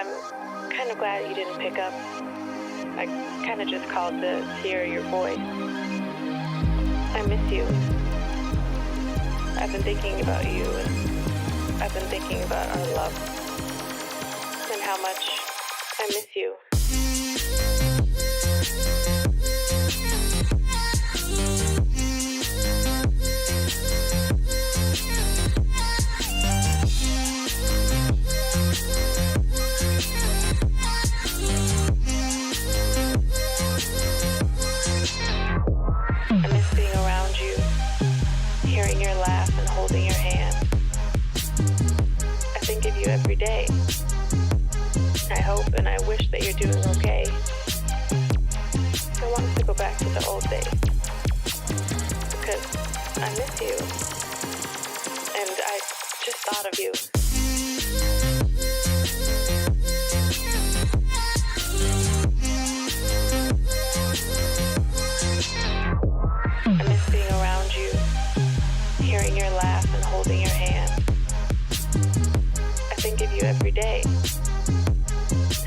I'm kind of glad you didn't pick up. I kind of just called to hear your voice. I miss you. I've been thinking about you, and I've been thinking about our love and how much I miss you. I miss being around you, hearing your laugh and holding your hand. I think of you every day. I hope and I wish that you're doing okay. I want us to go back to the old days, because I miss you, and I just thought of you. I miss being around you, hearing your laugh and holding your hand. I think of you every day.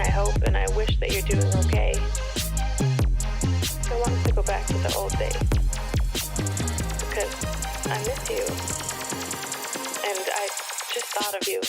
I hope and I wish that you're doing okay. I want us to go back to the old days, because I miss you, and I just thought of you.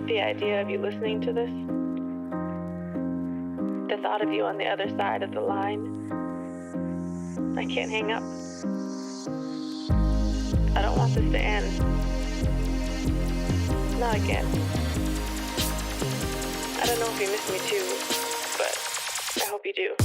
The idea of you listening to this, the thought of you on the other side of the line, I can't hang up. I don't want this to end. Not again. I don't know if you miss me too, but I hope you do.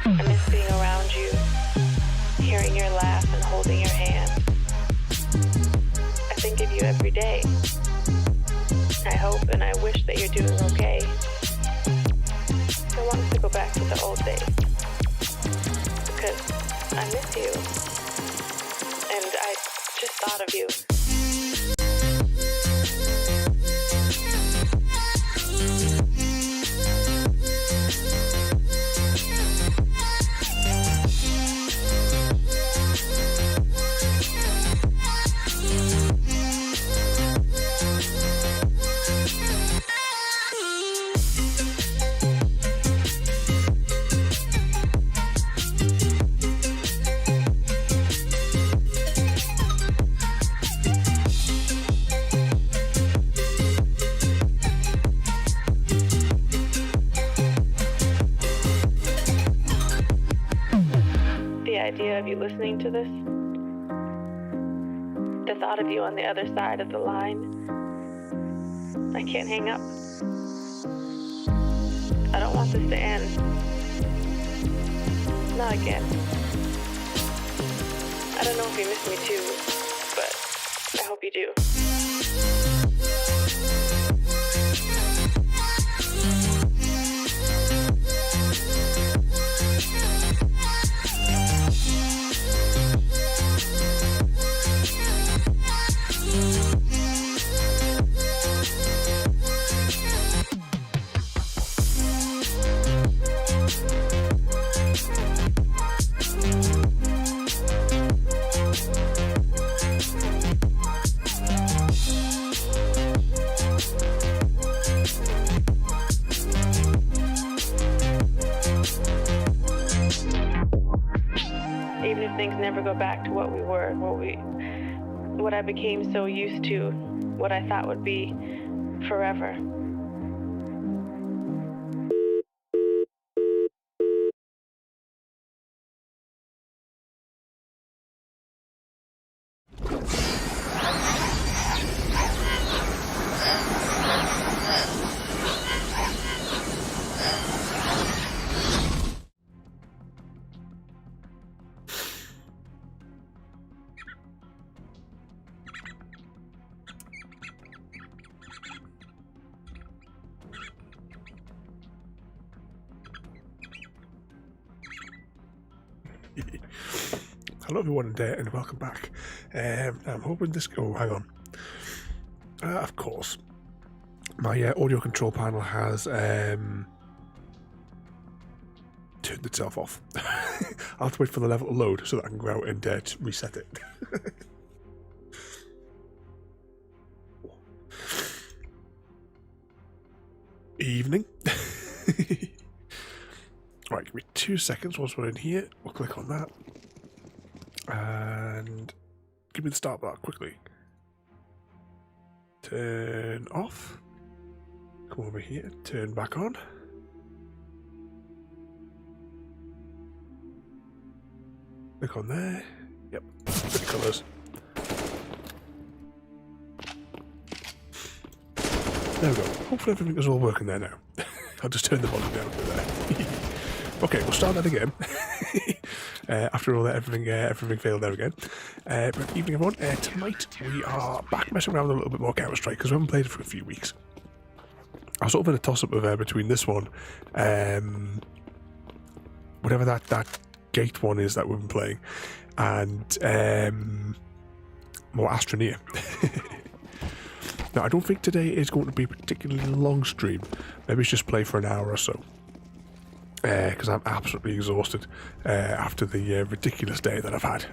I miss being around you, hearing your laugh and holding your hand. I think of you every day. I hope and I wish that you're doing okay. I want us to go back to the old days, because I miss you, and I just thought of you. The idea of you listening to this, the thought of you on the other side of the line, I can't hang up. I don't want this to end. Not again. I don't know if you miss me too, but I hope you do. Even if things never go back to what we were, what I became so used to, what I thought would be forever. Hello everyone and welcome back. I'm hoping this... Oh, hang on. Of course. My audio control panel has turned itself off. I'll have to wait for the level to load so that I can go out and reset it. Evening. Right, give me 2 seconds once we're in here. We'll click on that. And give me the start bar quickly. Turn off. Come over here, turn back on. Click on there. Yep, pretty colours. There we go. Hopefully everything is all working there now. I'll just turn the volume down a bit there. Okay, we'll start that again. After all that, everything failed there again. But evening everyone, tonight we are back messing around with a little bit more Counter-Strike because we haven't played it for a few weeks. I was sort of in a toss-up of between this one, whatever that gate one is that we've been playing, and more Astroneer. Now, I don't think today is going to be a particularly long stream. Maybe it's just play for an hour or so. Because I'm absolutely exhausted after the ridiculous day that I've had.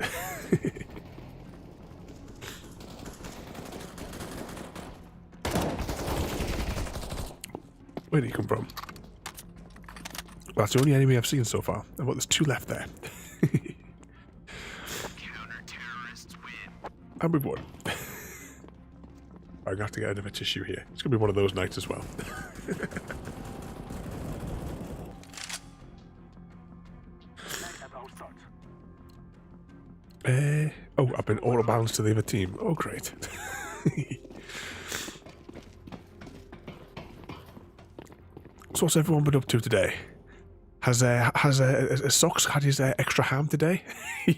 Where did he come from? Well, that's the only enemy I've seen so far. Well, there's 2 left there. Counter-terrorists win. And we've won. I'm going to have to get another tissue here. It's going to be one of those nights as well. Oh, I've been auto-balanced to the other team. Oh, great. So what's everyone been up to today? Has Socks had his extra ham today? Oh,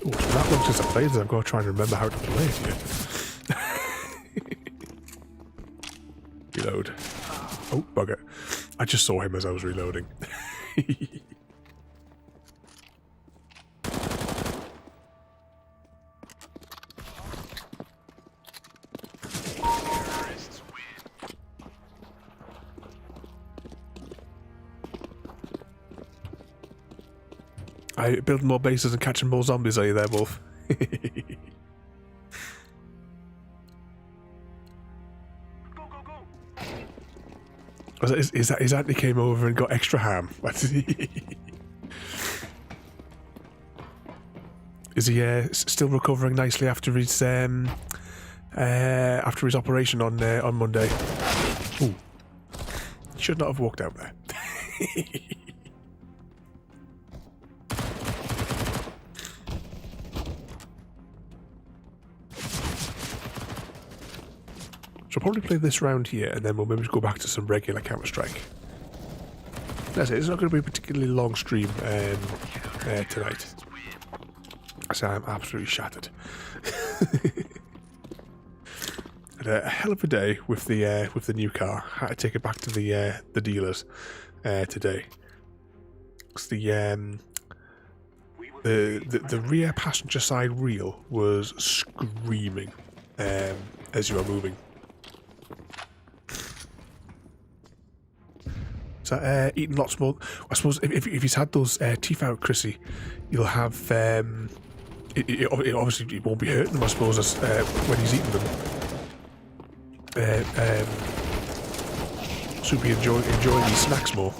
it's been that long since I played this, I've got to try and remember how to play it here. Reload. Oh, bugger. I just saw him as I was reloading. I building more bases and catching more zombies, are you there, Wolf? His auntie came over and got extra ham. Is he still recovering nicely after his operation on Monday? Ooh, should not have walked out there. So I'll probably play this round here, and then we'll maybe go back to some regular Counter-Strike. That's it. It's not going to be a particularly long stream tonight. So I'm absolutely shattered. Had a hell of a day with the new car. Had to take it back to the dealers today. It's the rear passenger side wheel was screaming as you were moving. So eating lots more. I suppose if he's had those teeth out, Chrissy, you'll have. It obviously it won't be hurting him, I suppose, as, when he's eating them. So he'll be enjoying these snacks more.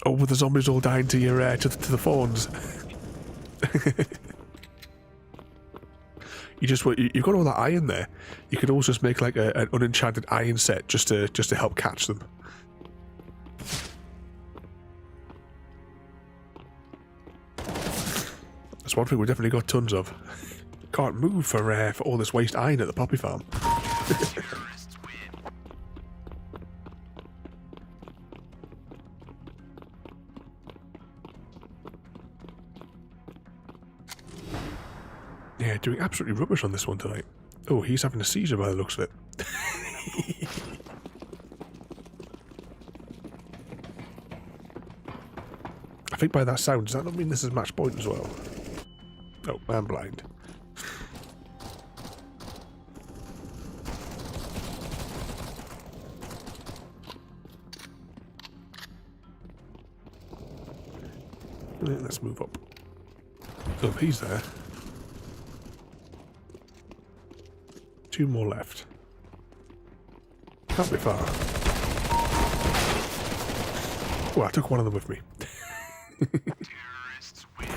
Oh, with the zombies all dying to your to the fawns. You've got all that iron there. You could also just make like an unenchanted iron set just to help catch them. That's one thing we've definitely got tons of. Can't move for all this waste iron at the poppy farm. doing absolutely rubbish on this one tonight. Oh, he's having a seizure by the looks of it. I think by that sound, does that not mean this is match point as well? Oh, I'm blind. Let's move up. Oh, he's there. 2 more left. Can't be far. Oh, I took one of them with me. Terrorists win.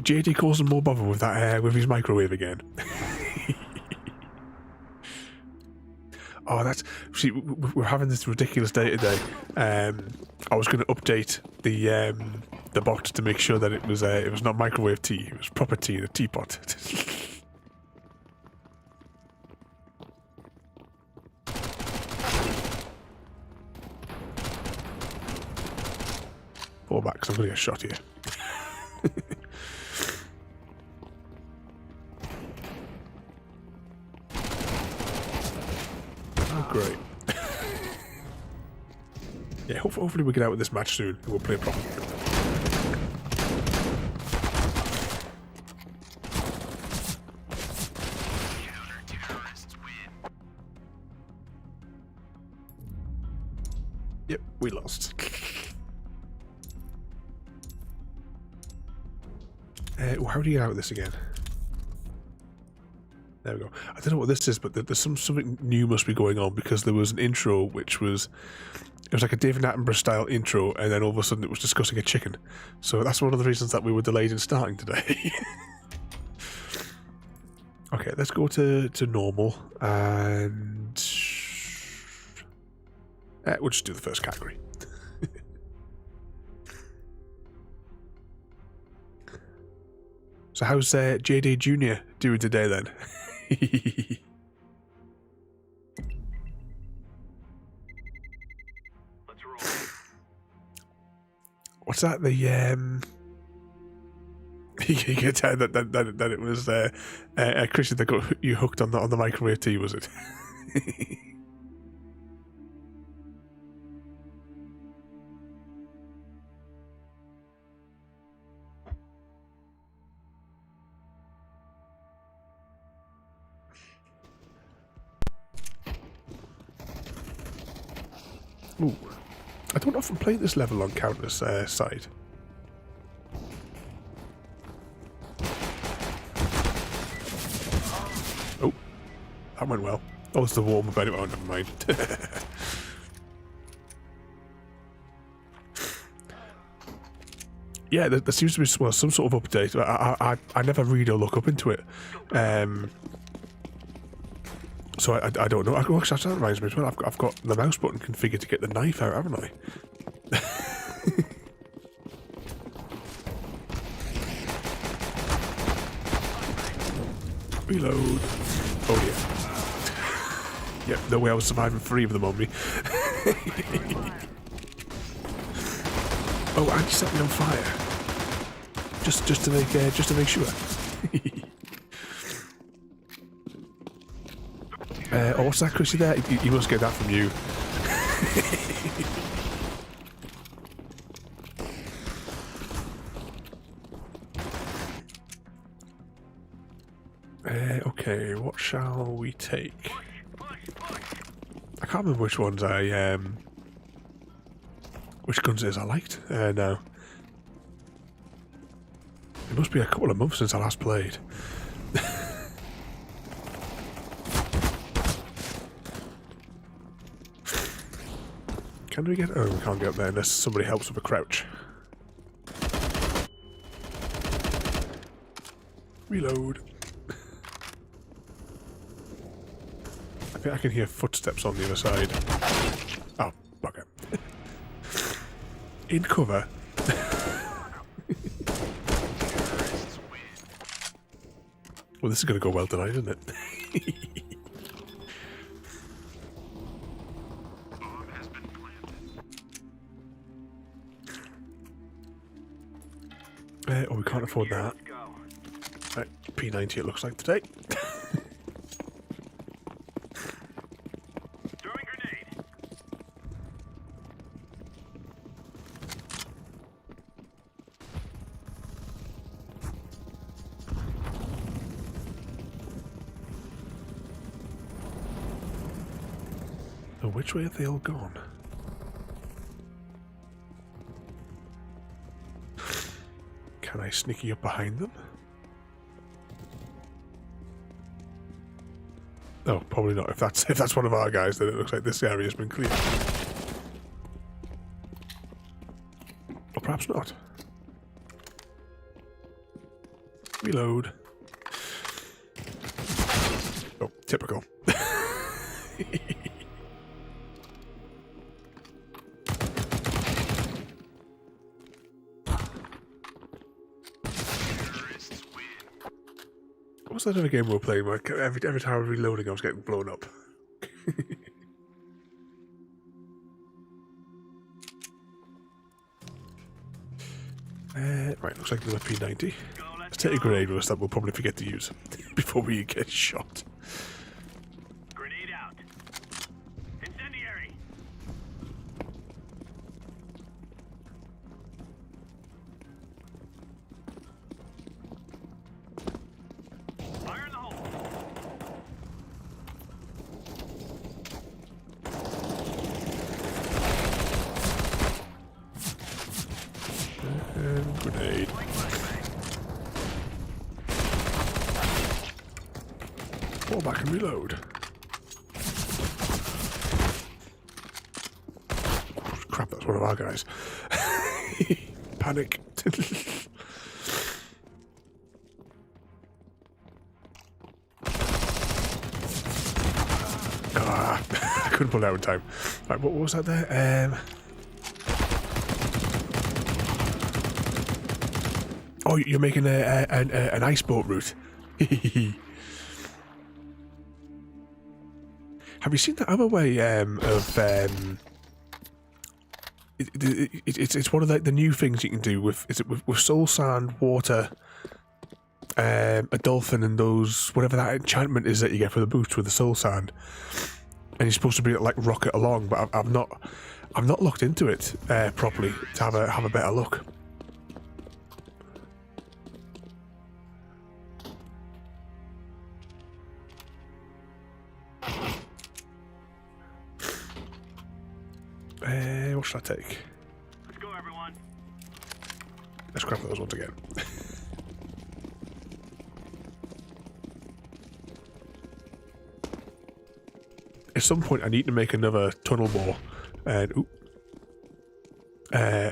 JD causing more bother with that with his microwave again. Oh, that's... See, we're having this ridiculous day today. I was going to update the bot to make sure that it was not microwave tea. It was proper tea in a teapot. Fall back, because I'm going to get shot here. Oh, great. Yeah, hopefully we'll get out with this match soon and we'll play properly. Counter-terrorists win. Yep, we lost. How do you get out of this again? There we go. I don't know what this is, but there's something new must be going on, because there was an intro which was... It was like a David Attenborough style intro, and then all of a sudden it was discussing a chicken. So that's one of the reasons that we were delayed in starting today. Okay, let's go to normal, and... we'll just do the first category. So how's JD Jr. doing today then? Let's roll. What's that? The you can tell that it was Christian that got you hooked on the microwave tea, was it? Ooh. I don't often play this level on Counter's side. Oh, that went well. Oh, it's the warm up anyway. Oh, never mind. Yeah, there seems to be some sort of update. I never read or look up into it. So I don't know. Actually, that reminds me as well. I've got the mouse button configured to get the knife out, haven't I? Reload. Oh yeah. Yep. No way I was surviving 3 of them on me. Oh, and you set me on fire. Just to make sure. Oh, what's that, Chrissy? There, you must get that from you. Okay, what shall we take? I can't remember which ones which guns it is I liked now. It must be a couple of months since I last played. Can we get... Oh, we can't get up there unless somebody helps with a crouch. Reload. I think I can hear footsteps on the other side. Oh, bugger. In cover. Well, this is going to go well tonight, isn't it? Oh, we can't afford that. Let's go. Right, P90 it looks like today. Throwing grenade. So which way have they all gone? Can I sneaky up behind them? Oh, probably not. If that's one of our guys, then it looks like this area has been cleared. Or perhaps not. Reload. Oh, typical. Terrorists win. What was that other game we were playing where every time I was reloading I was getting blown up? Right, looks like another P90. Go, Let's take a grenade with us that we'll probably forget to use before we get shot. Grenade out. Incendiary. Fire in the hole. And grenade. Fall back and reload. Crap, that's one of our guys. Panic. I couldn't pull it out in time. Right, what was that there? Oh, you're making an ice boat route. Have you seen that other way it's one of the new things you can do with with soul sand, water, a dolphin, and those whatever that enchantment is that you get for the boots with the soul sand, and you're supposed to be like rocket along. But I've not looked into it properly to have a better look. What should I take? Let's go, everyone. Let's grab those ones again. At some point, I need to make another tunnel bore, and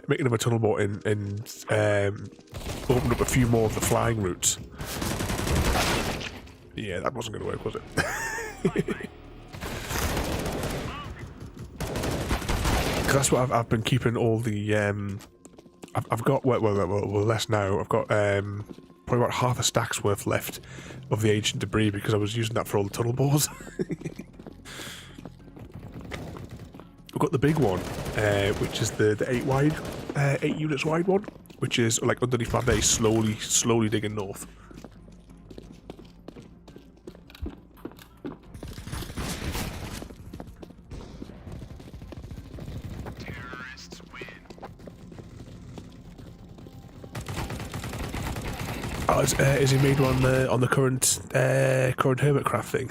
make another tunnel bore and open up a few more of the flying routes. Yeah, that wasn't going to work, was it? That's what I've been keeping all the I've got well less now. I've got probably about half a stack's worth left of the ancient debris because I was using that for all the tunnel bores. I've got the big one, which is the 8 units wide one, which is like underneath my base, slowly digging north. Oh, is he made one on the current Hermitcraft thing?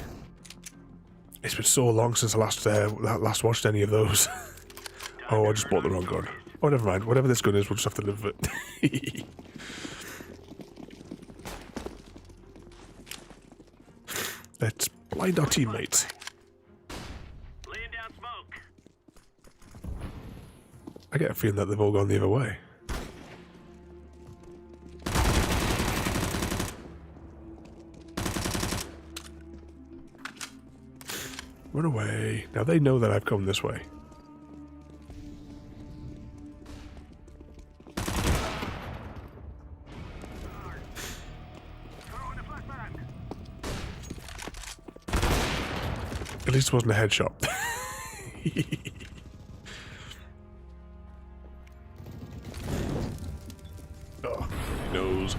It's been so long since I last watched any of those. Oh, I just bought the wrong gun. Oh, never mind. Whatever this gun is, we'll just have to live with it. Let's blind our teammates. Laying down smoke. I get a feeling that they've all gone the other way. Run away. Now they know that I've come this way. At least it wasn't a headshot. Oh. knows.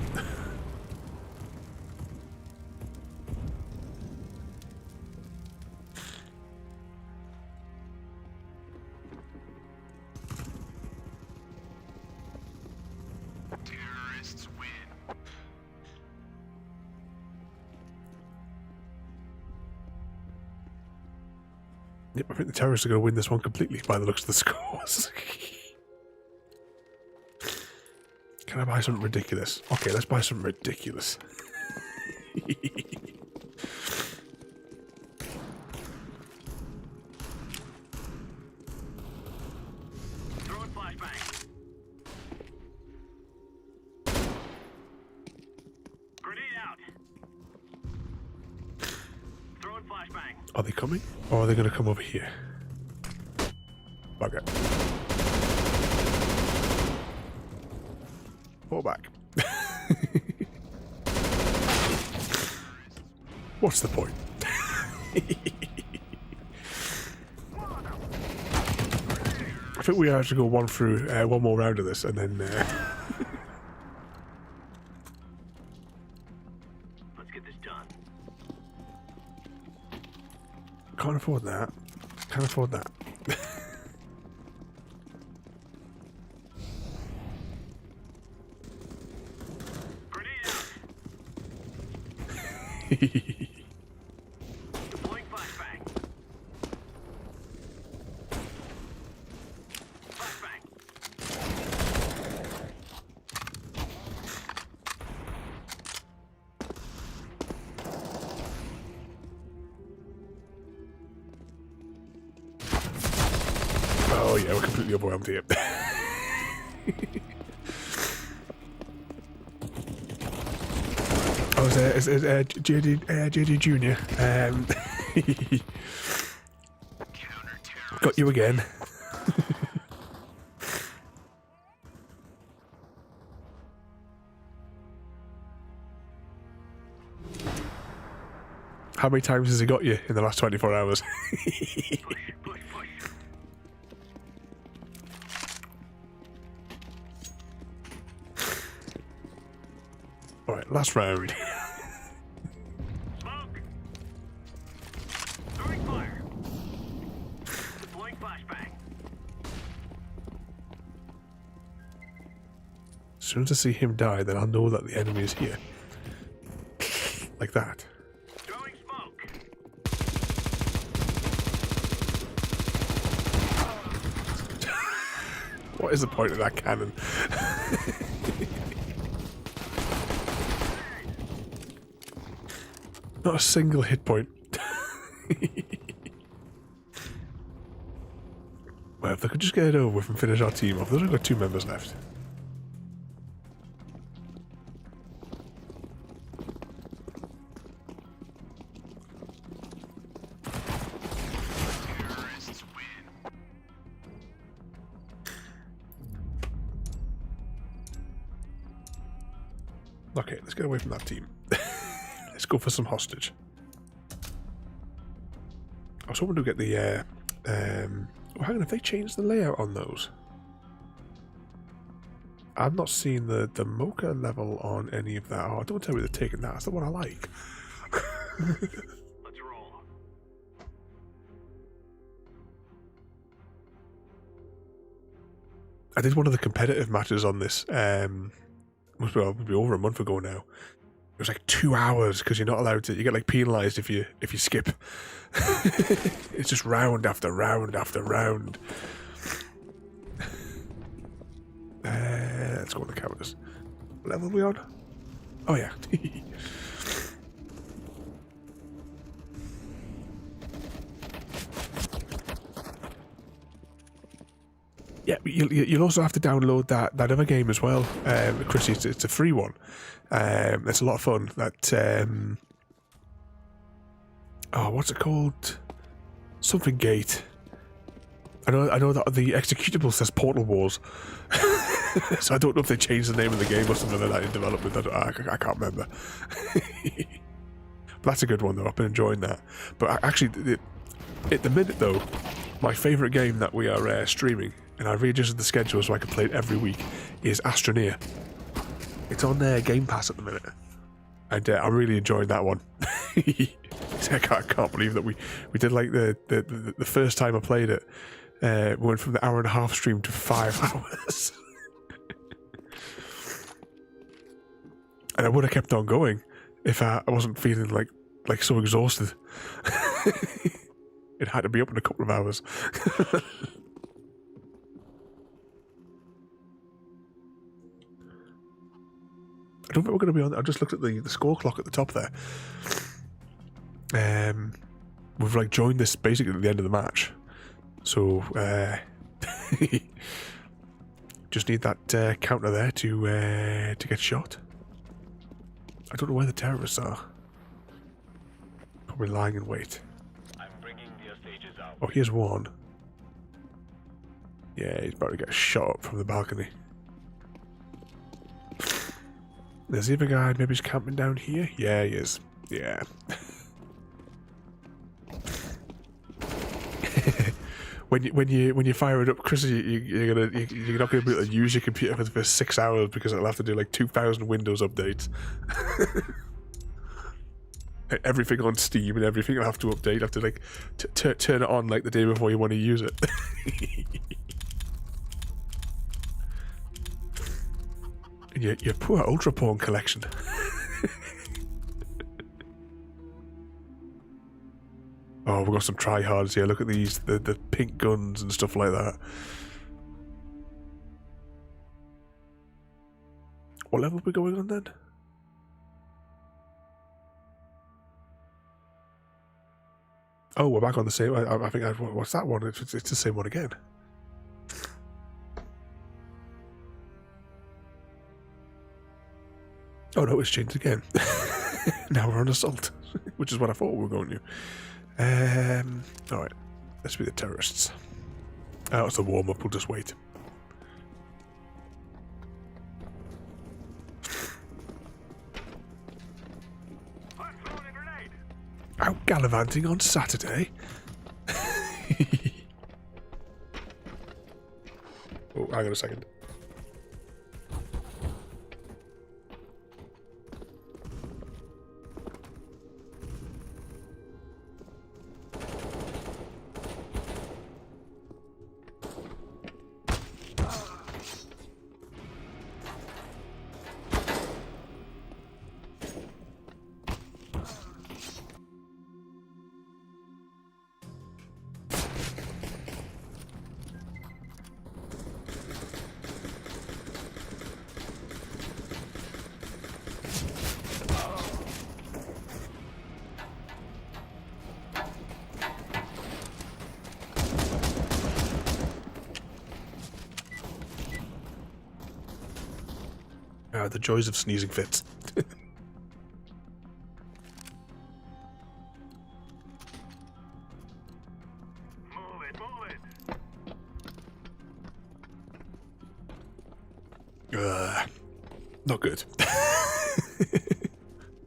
Terrorists win. Yep, I think the terrorists are going to win this one completely by the looks of the scores. Can I buy something ridiculous? Okay, let's buy something ridiculous. Throwing flashbang. Grenade out. Throwing flashbang. Are they coming? Or are they going to come over here? Bugger. Fall back. What's the point? I think we have to go one more round of this, and then Let's get this done. can't afford that. Can't afford that. Grenade out. Deploying flashbang. Flashbang. Oh yeah, we're completely overwhelmed here. Oh, is JD Junior? Got you again. How many times has he got you in the last 24 hours? Push, push, push. Alright, last round. Smoke. Throwing fire. Deploying flashbang. As soon as I see him die, then I'll know that the enemy is here. Like that. Throwing smoke. What is the point of that cannon? Not a single hit point. Well, if they could just get it over with and finish our team off. There's only got 2 members left. Terrorists win. Okay, let's get away from that team. Let's go for some hostage. I was hoping to get the oh, hang on, have they changed the layout on those? I've not seen the mocha level on any of that. Oh, don't tell me they're taking that. That's the one I like. Let's roll. I did one of the competitive matches on this. Must be over a month ago now. It was like 2 hours because you're not allowed to. You get like penalised if you skip. It's just round after round after round. Let's go on the cameras. What level are we on? Oh yeah. Yeah, you'll also have to download that other game as well, Chrissy. It's a free one. It's a lot of fun. That oh, what's it called? Something Gate. I know that the executable says Portal Wars, so I don't know if they changed the name of the game or something like that in development. I can't remember. But that's a good one though. I've been enjoying that. But actually, at the minute though, my favourite game that we are streaming, and I readjusted the schedule so I can play it every week, is Astroneer. It's on Game Pass at the minute, and I'm really enjoying that one. I can't believe that we did like the first time I played it. We went from the hour and a half stream to 5 hours, and I would have kept on going if I wasn't feeling like so exhausted. It had to be up in a couple of hours. I don't think we're going to be on. I just looked at the score clock at the top there. We've like joined this basically at the end of the match, so just need that counter there to get shot. I don't know where the terrorists are. Probably lying in wait. I'm bringing the stages out. Oh, here's one. Yeah, he's about to get shot up from the balcony. There's the other guy, maybe he's camping down here? Yeah, he is. Yeah. when you fire it up, Chris, you're not gonna be able to use your computer for the first 6 hours because it'll have to do like 2,000 Windows updates. Everything on Steam and everything will have to update. You have to like turn it on like the day before you want to use it. Your poor ultra porn collection. Oh, we've got some tryhards here. Look at these, the pink guns and stuff like that. What level are we going on then? Oh, we're back on the same. I think what's that one? It's the same one again. Oh no, it's changed again. Now we're on assault, which is what I thought we were going to. Alright, let's be the terrorists. Oh, it's a warm-up, we'll just wait. Out gallivanting on Saturday? Oh, hang on a second. The joys of sneezing fits. Move it. Not good.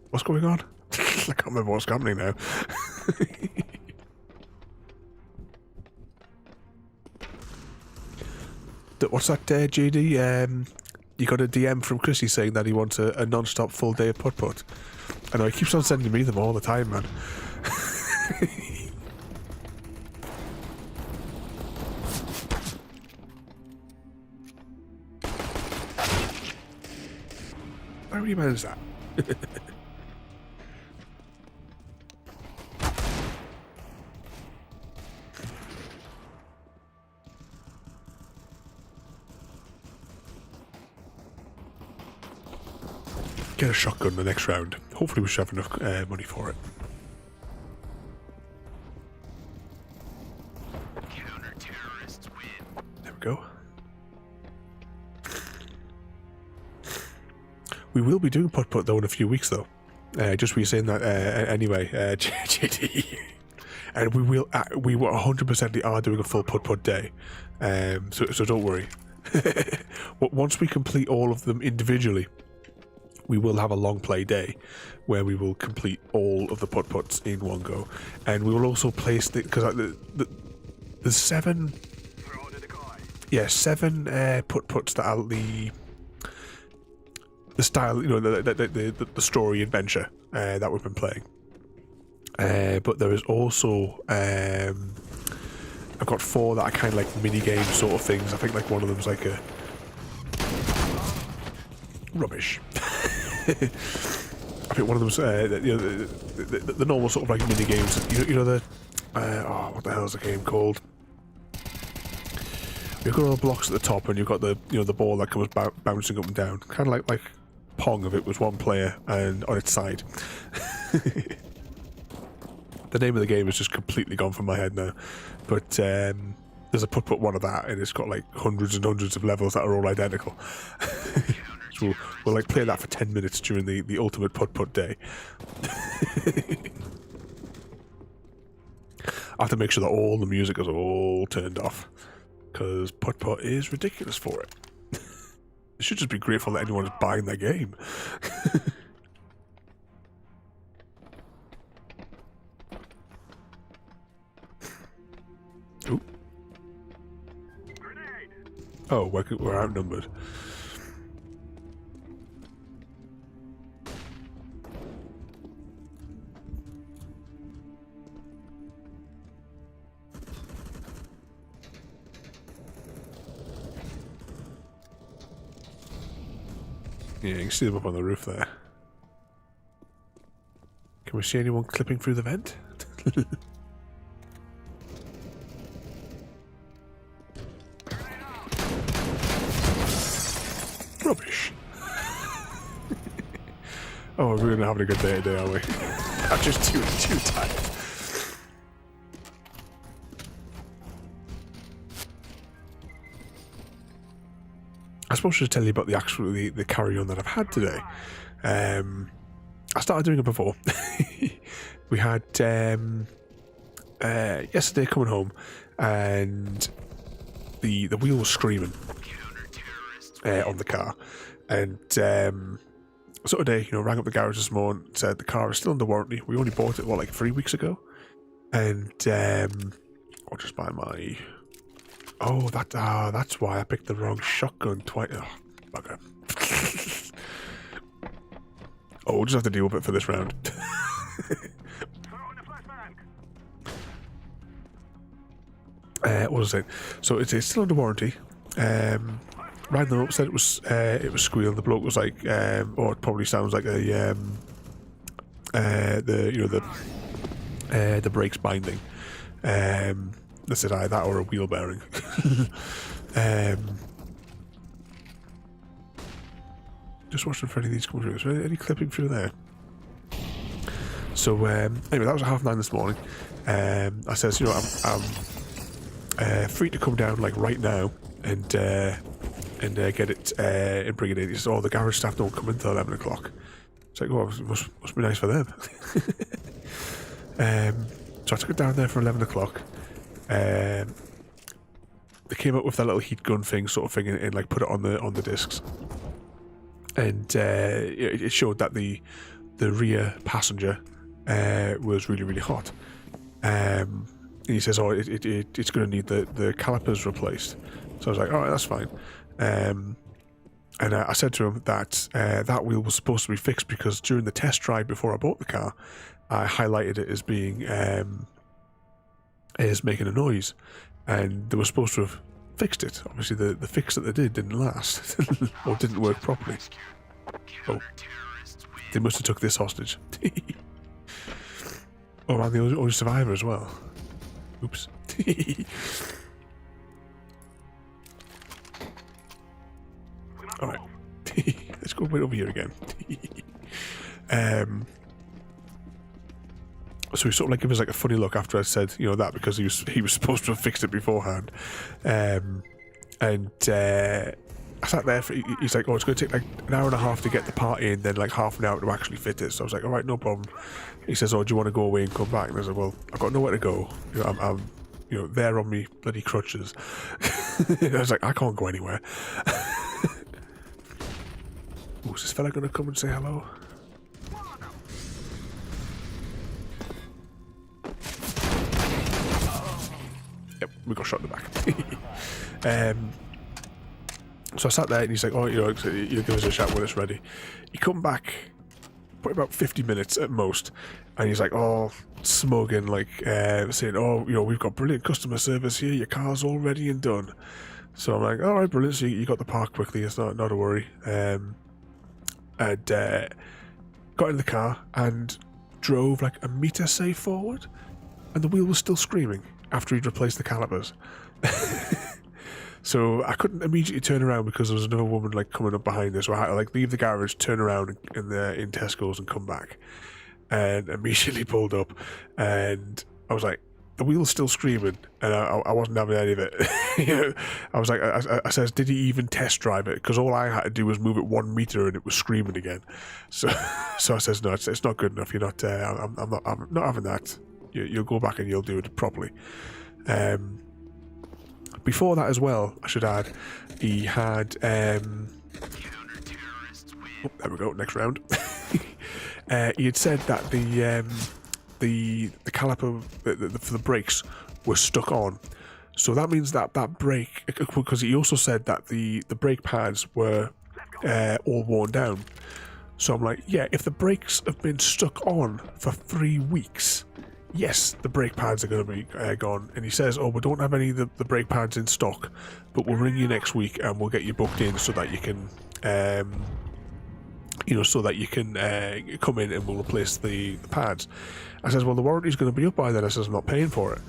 What's going on? I can't remember what's happening now. What's that, JD? You got a DM from Chrissy saying that he wants a non-stop full day of putt-putt. I know, he keeps on sending me them all the time, man. How many men is that? Get a shotgun the next round. Hopefully we should have enough money for it. Counter-terrorists win. There we go. We will be doing putt-putt though in a few weeks though. Just we saying that anyway, JD. And we will 100% are doing a full putt-putt day. So don't worry. Once we complete all of them individually, we will have a long play day where we will complete all of the putt-putts in one go, and we will also place because there's 7 putt-putts that are the style, you know, the story adventure that we've been playing. But there is also I've got 4 that are kind of like mini game sort of things. I think like one of them's like a rubbish. I think one of them's you know, the normal sort of like mini games. You know the what the hell is the game called? You've got all the blocks at the top, and you've got the the ball that comes bouncing up and down, kind of like Pong if it was one player and on its side. The name of the game has just completely gone from my head now, but there's a putt one of that, and it's got like hundreds and hundreds of levels that are all identical. So we'll like play that for 10 minutes during the ultimate putt day. I have to make sure that all the music is all turned off, because putt is ridiculous for it. They should just be grateful that anyone is buying their game. Ooh. Oh, we're outnumbered. Yeah, you can see them up on the roof there. Can we see anyone clipping through the vent? Rubbish. Oh, we're really having a good day today, are we? I'm just too tired. I suppose I should tell you about the carry-on that I've had today. I started doing it before. We had yesterday coming home, and the wheel was screaming on the car, and so today, rang up the garage this morning, said the car is still under warranty. We only bought it like 3 weeks ago, and I'll just buy my. Oh, that's why I picked the wrong shotgun twice. Oh, bugger. Oh, we'll just have to deal with it for this round. What was it? So it's still under warranty. Rang them up, said it was squealing. The bloke was like, or it probably sounds like a the brakes binding. They said either that or a wheel bearing. Just watching for any of these coming through. Is there any clipping through there? So anyway, that was at 9:30 this morning. I said, I'm free to come down like right now and get it and bring it in. He said, the garage staff don't come until 11 o'clock. It's like, must be nice for them. So I took it down there for 11 o'clock. They came up with that little heat gun thing, sort of thing, and like put it on the discs, and it showed that the rear passenger was really, really hot. And he says, it's going to need the calipers replaced. So I was like, all right, that's fine. And I said to him that that wheel was supposed to be fixed because during the test drive before I bought the car, I highlighted it as being is making a noise, and they were supposed to have fixed it. Obviously the fix that they didn't last or didn't work properly. Oh, they must have took this hostage. Oh, and the only survivor as well. Oops. Alright. Let's go right over here again. So he sort of like gave us like a funny look after I said, that, because he was supposed to have fixed it beforehand. And I sat there he's like, it's going to take like an hour and a half to get the part in, then like half an hour to actually fit it. So I was like, all right, no problem. He says, do you want to go away and come back? And I said, well, I've got nowhere to go. I'm there on me bloody crutches. I was like, I can't go anywhere. Is this fella going to come and say hello? Yep, we got shot in the back. So I sat there and he's like, oh, you know, you'll give us a shout when it's ready. He come back probably about 50 minutes at most, and he's like, oh, smoking, like saying, oh, you know, we've got brilliant customer service here, your car's all ready and done. So I'm like, all right, brilliant, so you got the park quickly, it's not a worry. And got in the car and drove like a metre, say, forward, and the wheel was still screaming after he'd replaced the calipers. So I couldn't immediately turn around because there was another woman like coming up behind us. So I had to like leave the garage, turn around in Tesco's and come back, and immediately pulled up, and I was like, the wheel's still screaming, and I wasn't having any of it. You know, I was like, I says, did he even test drive it? Because all I had to do was move it 1 meter, and it was screaming again. So I says, no, it's not good enough. You're not. I'm not having that. You'll go back and you'll do it properly. Before that as well, I should add, he had. Oh, there we go. Next round. He had said that the caliper for the brakes was stuck on, so that means that brake, because he also said that the brake pads were all worn down. So I'm like, yeah, if the brakes have been stuck on for 3 weeks, yes, the brake pads are going to be gone. And he says, oh, we don't have any of the brake pads in stock, but we'll ring you next week and we'll get you booked in so that you can come in and we'll replace the pads. I says, well, the warranty's going to be up by then. I says, I'm not paying for it.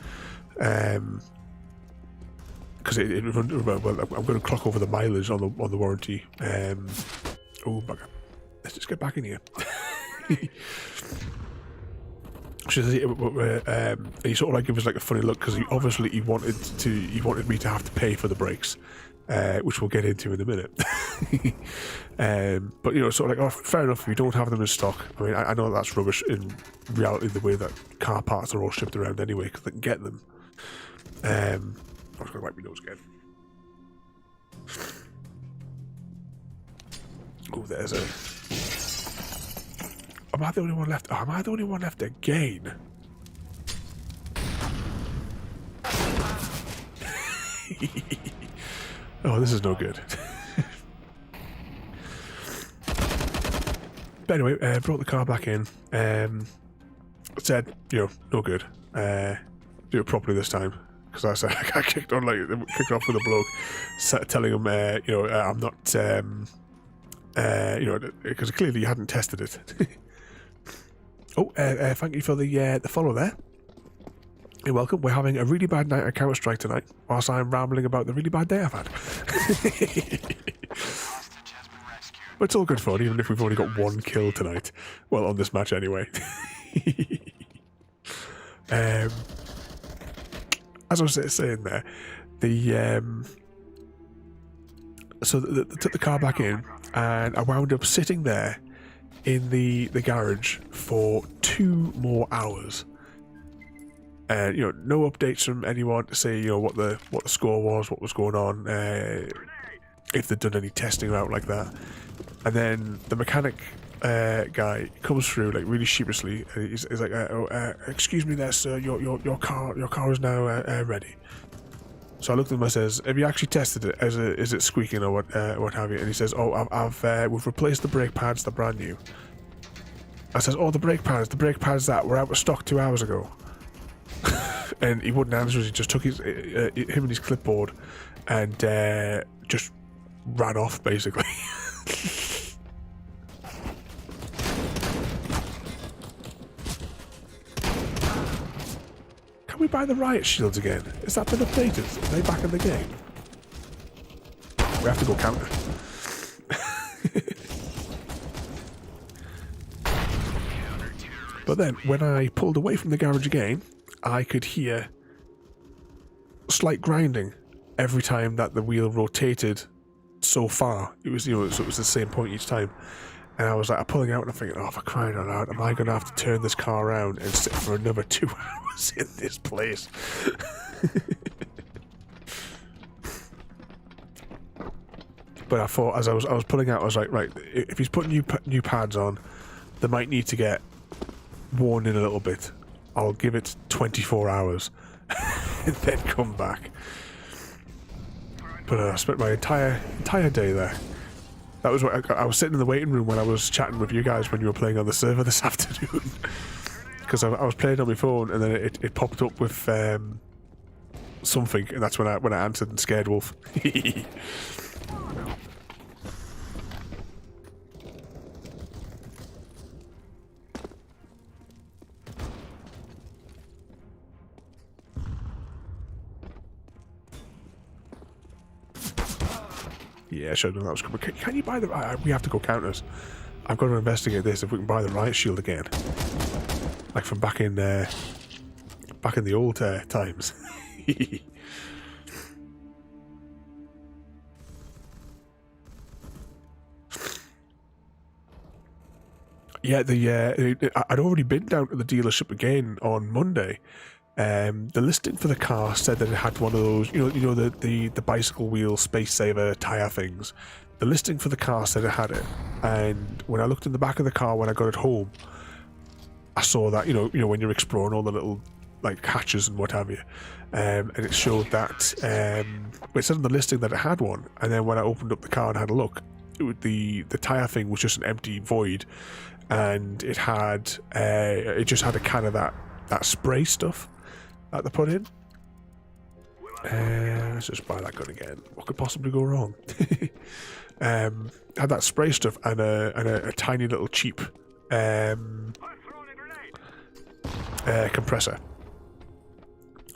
Because well, I'm going to clock over the mileage on the warranty. Oh, bugger. Let's just get back in here. She says, he sort of like gave us like a funny look because he wanted me to have to pay for the brakes, which we'll get into in a minute. But you know, sort of like, oh, fair enough. If you don't have them in stock, I mean, I know that's rubbish in reality. The way that car parts are all shipped around anyway, because they can get them. I'm just going to wipe my nose again. Oh, there's a. Am I the only one left? Oh, am I the only one left again? Oh, this is no good. But anyway, brought the car back in. Said, you know, no good. Do it properly this time. Because I said I kicked off with a bloke, telling him, you know, I'm not, you know, because clearly he hadn't tested it. Oh, thank you for the follow there. You're welcome. We're having a really bad night at Counter-Strike tonight, whilst I'm rambling about the really bad day I've had. But it's all good fun, even if we've only got 1 kill tonight. Well, on this match anyway. As I was saying there, so they took the car back in, and I wound up sitting there in the garage for 2 more hours. And you know, no updates from anyone to say, you know, what the score was, what was going on, if they'd done any testing out like that. And then the mechanic guy comes through like really sheepishly. And he's like, "Excuse me, there, sir. Your car is now ready." So I looked at him and says, "Have you actually tested it? Is it squeaking or what have you?" And he says, "Oh, we've replaced the brake pads. They're brand new." I says, "Oh, the brake pads that were out of stock 2 hours ago." And he wouldn't answer. He just took him and his clipboard and just ran off, basically. Can we buy the riot shields again? Has that been updated? Are they back in the game? We have to go counter. But then, when I pulled away from the garage again, I could hear slight grinding every time that the wheel rotated so far. It was, you know, so it was the same point each time. And I was like, I'm pulling out and I'm thinking, oh, for crying out loud, am I going to have to turn this car around and sit for another 2 hours in this place? But I thought, as I was pulling out, I was like, right, if he's putting new pads on, they might need to get worn in a little bit. I'll give it 24 hours and then come back. But I spent my entire day there. That was what I was sitting in the waiting room when I was chatting with you guys when you were playing on the server this afternoon. Because I was playing on my phone and then it popped up with something, and that's when I answered and scared Wolf. Yeah, I should have known that was coming. Can you buy the... we have to go counters. I've got to investigate this, if we can buy the riot shield again. Like from back in the old times. Yeah, I'd already been down to the dealership again on Monday. The listing for the car said that it had one of those, the bicycle wheel space saver tire things. The listing for the car said it had it, and when I looked in the back of the car when I got it home, I saw that when you're exploring all the little like hatches and what have you, and it showed that it said on the listing that it had one, and then when I opened up the car and had a look, the tire thing was just an empty void, and it just had a can of that spray stuff that they put in. Let's just buy that gun again. What could possibly go wrong? Had that spray stuff and a tiny little cheap compressor.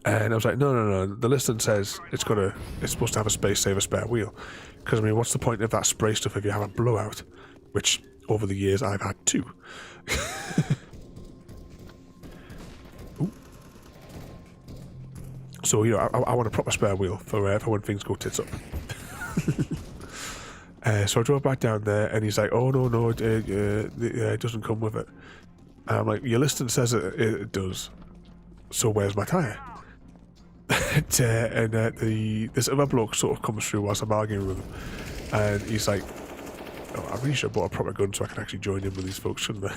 And I was like, no. The listing says it's supposed to have a space saver spare wheel. Because I mean, what's the point of that spray stuff if you have a blowout? Which over the years I've had 2. So I want a proper spare wheel for when things go tits up. So I drove back down there, and he's like, "Oh no, it doesn't come with it." And I'm like, "Your listing says it does. So where's my tire?" This other bloke sort of comes through whilst I'm arguing with him, and he's like, "Oh, I really should have bought a proper gun so I can actually join in with these folks, shouldn't I?"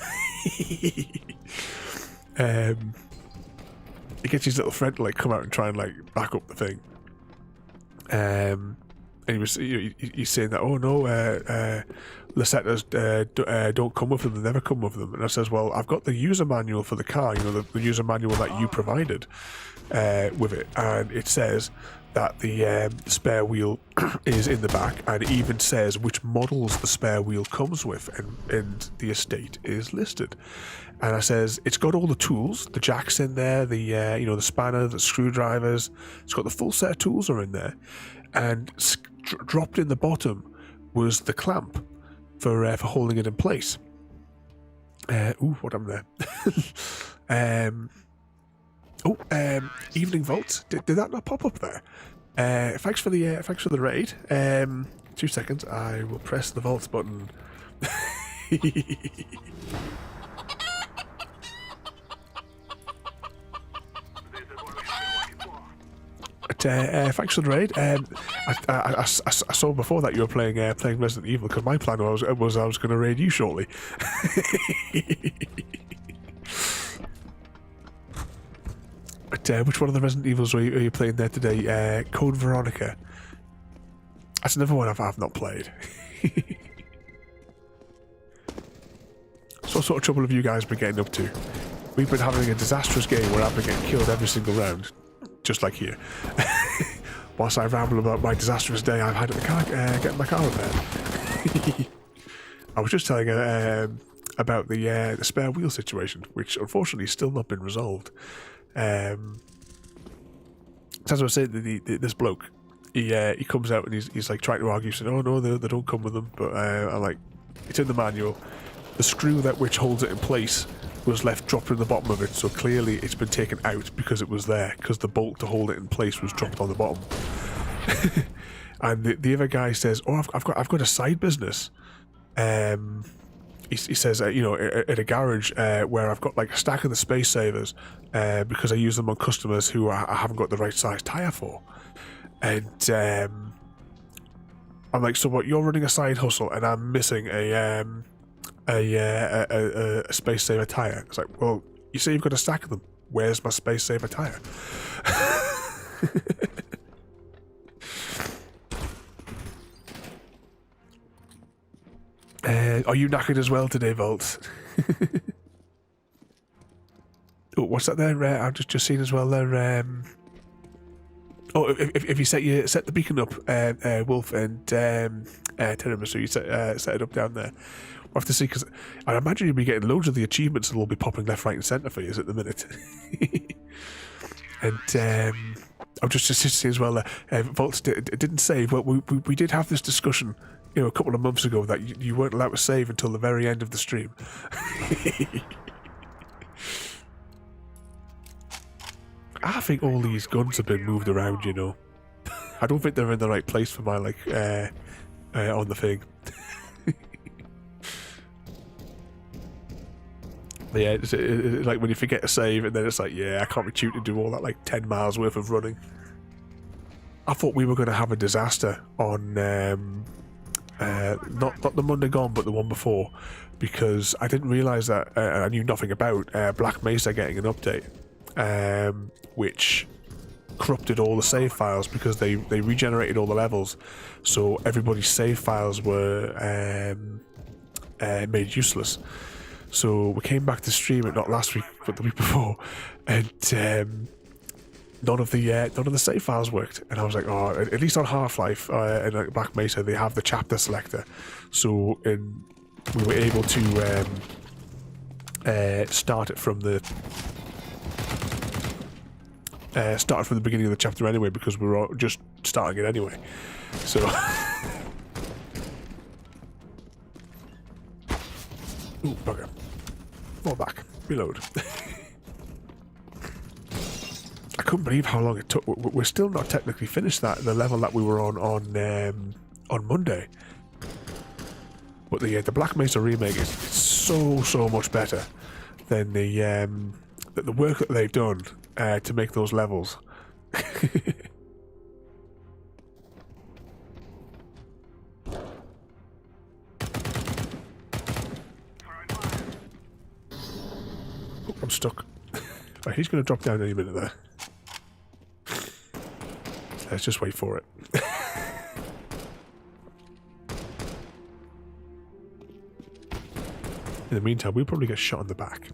He gets his little friend to like come out and try and like back up the thing. And he's saying that, "Oh no, Lasettas don't come with them, they never come with them." And I says, "Well, I've got the user manual for the car, the user manual that you provided with it, and it says that the spare wheel is in the back, and it even says which models the spare wheel comes with, and the estate is listed." And I says, "It's got all the tools, the jacks in there, the spanner, the screwdrivers. It's got the full set of tools are in there, and dropped in the bottom was the clamp for holding it in place." What happened there? Evening Vault. Did that not pop up there? Thanks for the raid. 2 seconds. I will press the vault button. Thanks for the raid. I saw before that you were playing Resident Evil, because my plan was I was going to raid you shortly. But which one of the Resident Evils are you playing there today? Code Veronica. That's another one I've not played. So what sort of trouble have you guys been getting up to? We've been having a disastrous game where I've been getting killed every single round. Just like here. Whilst I ramble about my disastrous day I've had at the car, getting my car repaired. I was just telling about the spare wheel situation, which unfortunately has still not been resolved. As I was saying, this bloke, he comes out and he's like trying to argue, saying, "Oh no, they don't come with them." But I'm like, it's in the manual. The screw which holds it in place was left dropped in the bottom of it, so clearly it's been taken out because it was there, because the bolt to hold it in place was dropped on the bottom. And the other guy says, "Oh, I've got a side business." He says, at a garage where I've got like a stack of the space savers because I use them on customers who I haven't got the right size tire for. And I'm like, "So what? You're running a side hustle, and I'm missing a space saver tire?" It's like, "Well, you say you've got a stack of them. Where's my space saver tire?" Are you knackered as well today, Volt? Oh, what's that there? I've just seen as well there. Oh, if you set the beacon up, Wolf and Tiramisu, you set it up down there. We'll have to see, because I imagine you'll be getting loads of the achievements and will be popping left, right, and centre for you at the minute. And I'm just seeing as well. Volt didn't save. Well, we did have this discussion, a couple of months ago that you weren't allowed to save until the very end of the stream. I think all these guns have been moved around, I don't think they're in the right place for my, on the thing. But yeah, it's like when you forget to save, and then it's like, yeah, I can't be tuned to do all that, 10 miles worth of running. I thought we were going to have a disaster on, not the Monday gone, but the one before, because I didn't realise that, I knew nothing about Black Mesa getting an update. Which corrupted all the save files because they regenerated all the levels, so everybody's save files were made useless. So we came back to stream it not last week but the week before, and none of the save files worked. And I was like, oh, at least on Half-Life and Black Mesa they have the chapter selector, so we were able to start it from the beginning of the chapter anyway, because we were all just starting it anyway. So ooh, bugger. Fall back. Reload. I couldn't believe how long it took. We're still not technically finished the level that we were on Monday. But the Black Mesa remake is so much better than the work that they've done to make those levels. Oh, I'm stuck. Right, he's going to drop down any minute there. Let's just wait for it. In the meantime, we'll probably get shot in the back.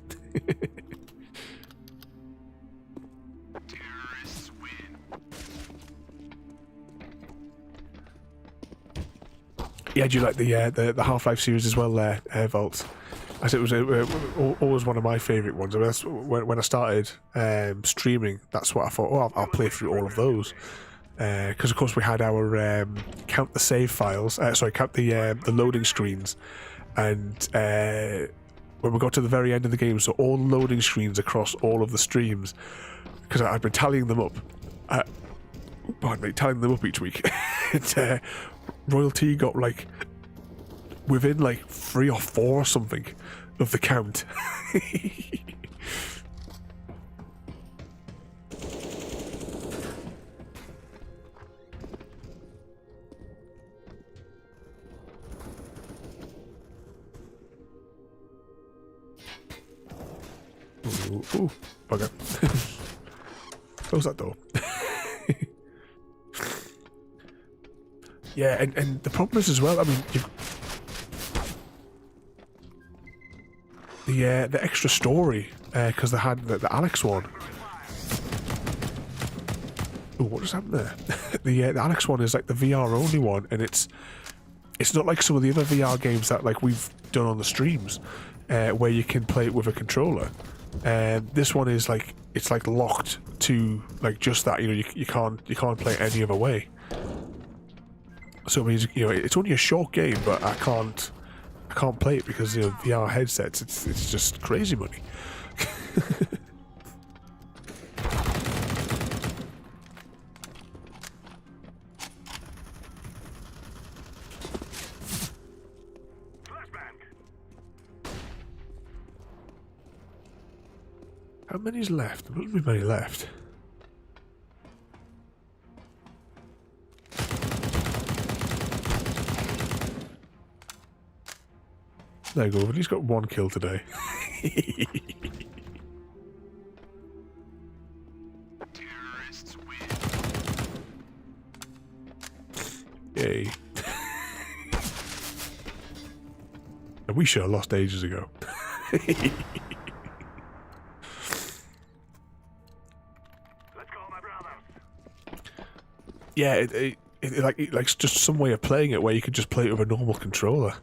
Yeah, do you like the Half-Life series as well there, Volt? As it was always one of my favourite ones. I mean, that's when I started streaming, that's what I thought, oh, I'll play through all of those. Because, of course, we had our count the save files, count the loading screens. And when we got to the very end of the game, so all the loading screens across all of the streams, because I'd been tallying them up. Tallying them up each week. And Royalty got within 3 or 4 or something of the count. Ooh, bugger. Close that door. Yeah, and the problem is as well, I mean, the extra story, because they had the Alex one. Oh, what just happened there? The Alex one is the VR only one, and it's not like some of the other VR games that we've done on the streams, where you can play it with a controller. This one is it's locked to just that. You can't play it any other way. So it means it's only a short game, but I can't play it because VR headsets. It's just crazy money. How many's left? There mustn't be many left. There you go, but he's got 1 kill today. Terrorists win. Yay. And we should have lost ages ago. Let's go, my brothers. Yeah, it like just some way of playing it where you could just play it with a normal controller.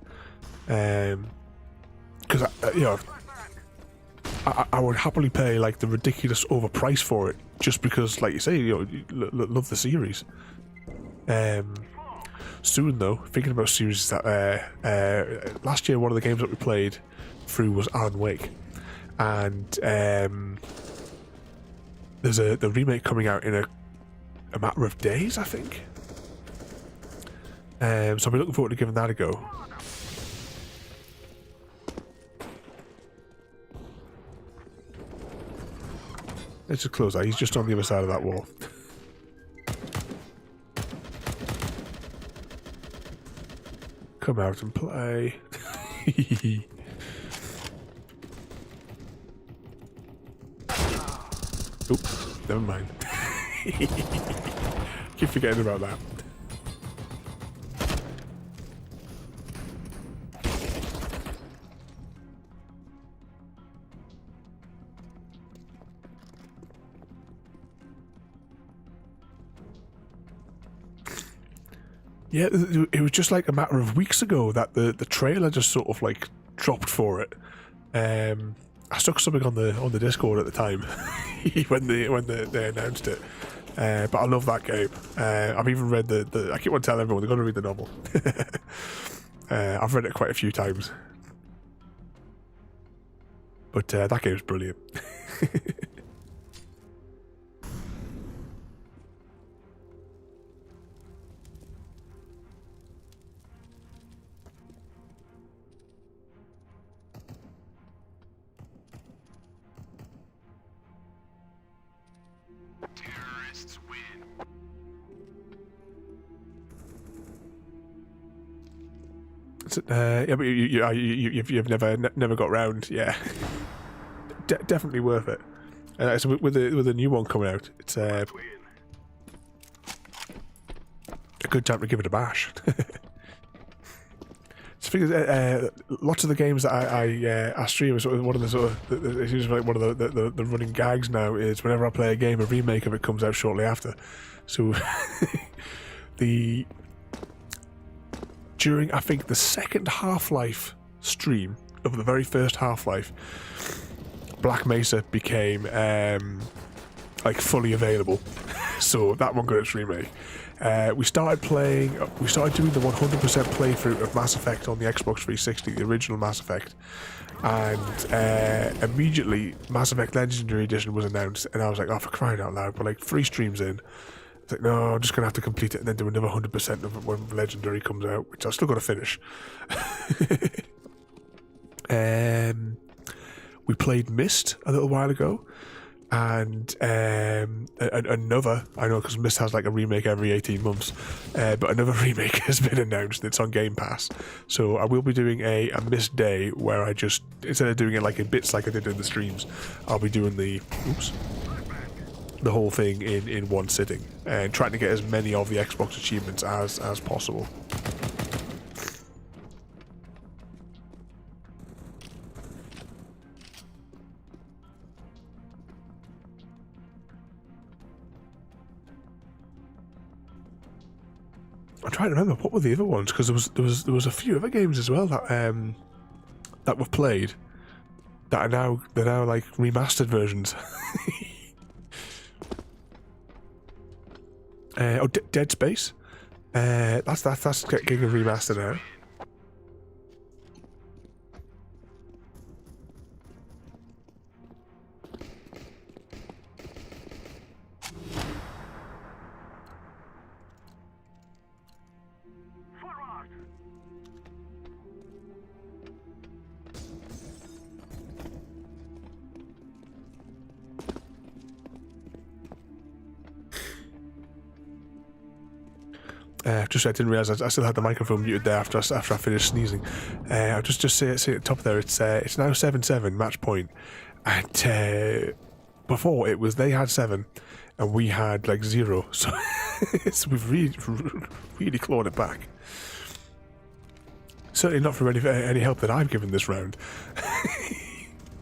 Because you know, I would happily pay like the ridiculous overprice for it just because, like you say, you know, you love the series. Soon though, thinking about series that last year one of the games that we played through was Alan Wake, and there's the remake coming out in a matter of days, I think. So I'll be looking forward to giving that a go. Let's just close that. He's just on the other side of that wall. Come out and play. Oops, never mind. Keep forgetting about that. Yeah, it was just like a matter of weeks ago that the trailer just sort of like dropped for it. I stuck something on the Discord at the time when they announced it. But I love that game. I've even read the I keep on telling everyone they've got to read the novel. I've read it quite a few times. But that game's brilliant. Terrorists win. Yeah, but you've never got round. Yeah, definitely worth it. So with the new one coming out, it's a good time to give it a bash. So figures, lots of the games that I stream, sort of one of the sort of it's usually like one of the running gags now is whenever I play a game, a remake of it comes out shortly after. So during I think the second Half-Life stream of the very first Half-Life, Black Mesa became like fully available. So that one got its remake. We started doing the 100% playthrough of Mass Effect on the Xbox 360, the original Mass Effect, and immediately Mass Effect Legendary Edition was announced, and I was like, oh, for crying out loud, but like 3 streams in, it's like, no, I'm just going to have to complete it and then do another 100% of it when Legendary comes out, which I've still got to finish. We played Myst a little while ago, and another, I know because Myst has like a remake every 18 months, but another remake has been announced. It's on Game Pass, so I will be doing a Myst day where I just, instead of doing it like in bits like I did in the streams, I'll be doing the whole thing in one sitting and trying to get as many of the Xbox achievements as possible. I'm trying to remember what were the other ones, because there was a few other games as well that we've played that are now like remastered versions. Dead Space. That's getting a remaster now. I didn't realise I still had the microphone muted there after I finished sneezing. I'll just say at the top there, it's now 7-7 match point, and before it was they had 7 and we had like 0, so we've really clawed it back. Certainly not from any help that I've given this round.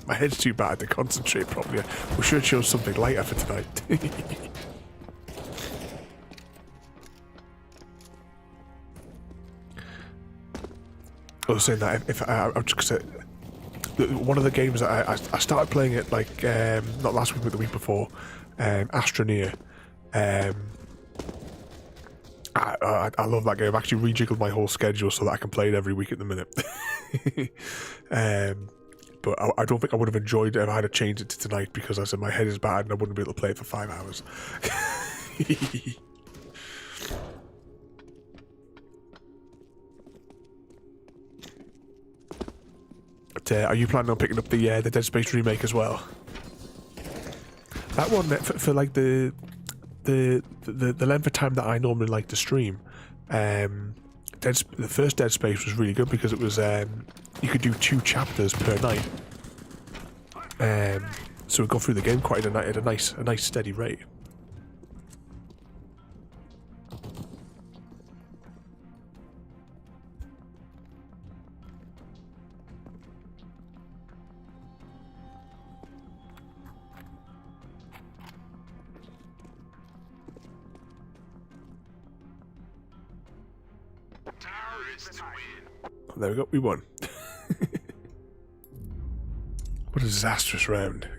My head's too bad to concentrate properly. We should choose something lighter for tonight. I was saying that if I'm just gonna say, one of the games that I started playing it like not last week but the week before, Astroneer. I love that game. I've actually rejiggled my whole schedule so that I can play it every week at the minute. But I don't think I would have enjoyed it if I had to change it to tonight, because I said my head is bad and I wouldn't be able to play it for 5 hours. But, are you planning on picking up the Dead Space remake as well? That one for like the length of time that I normally like to stream, the first Dead Space was really good because it was you could do 2 chapters per night, so we'd go through the game quite at a nice steady rate. There we go, we won. What a disastrous round.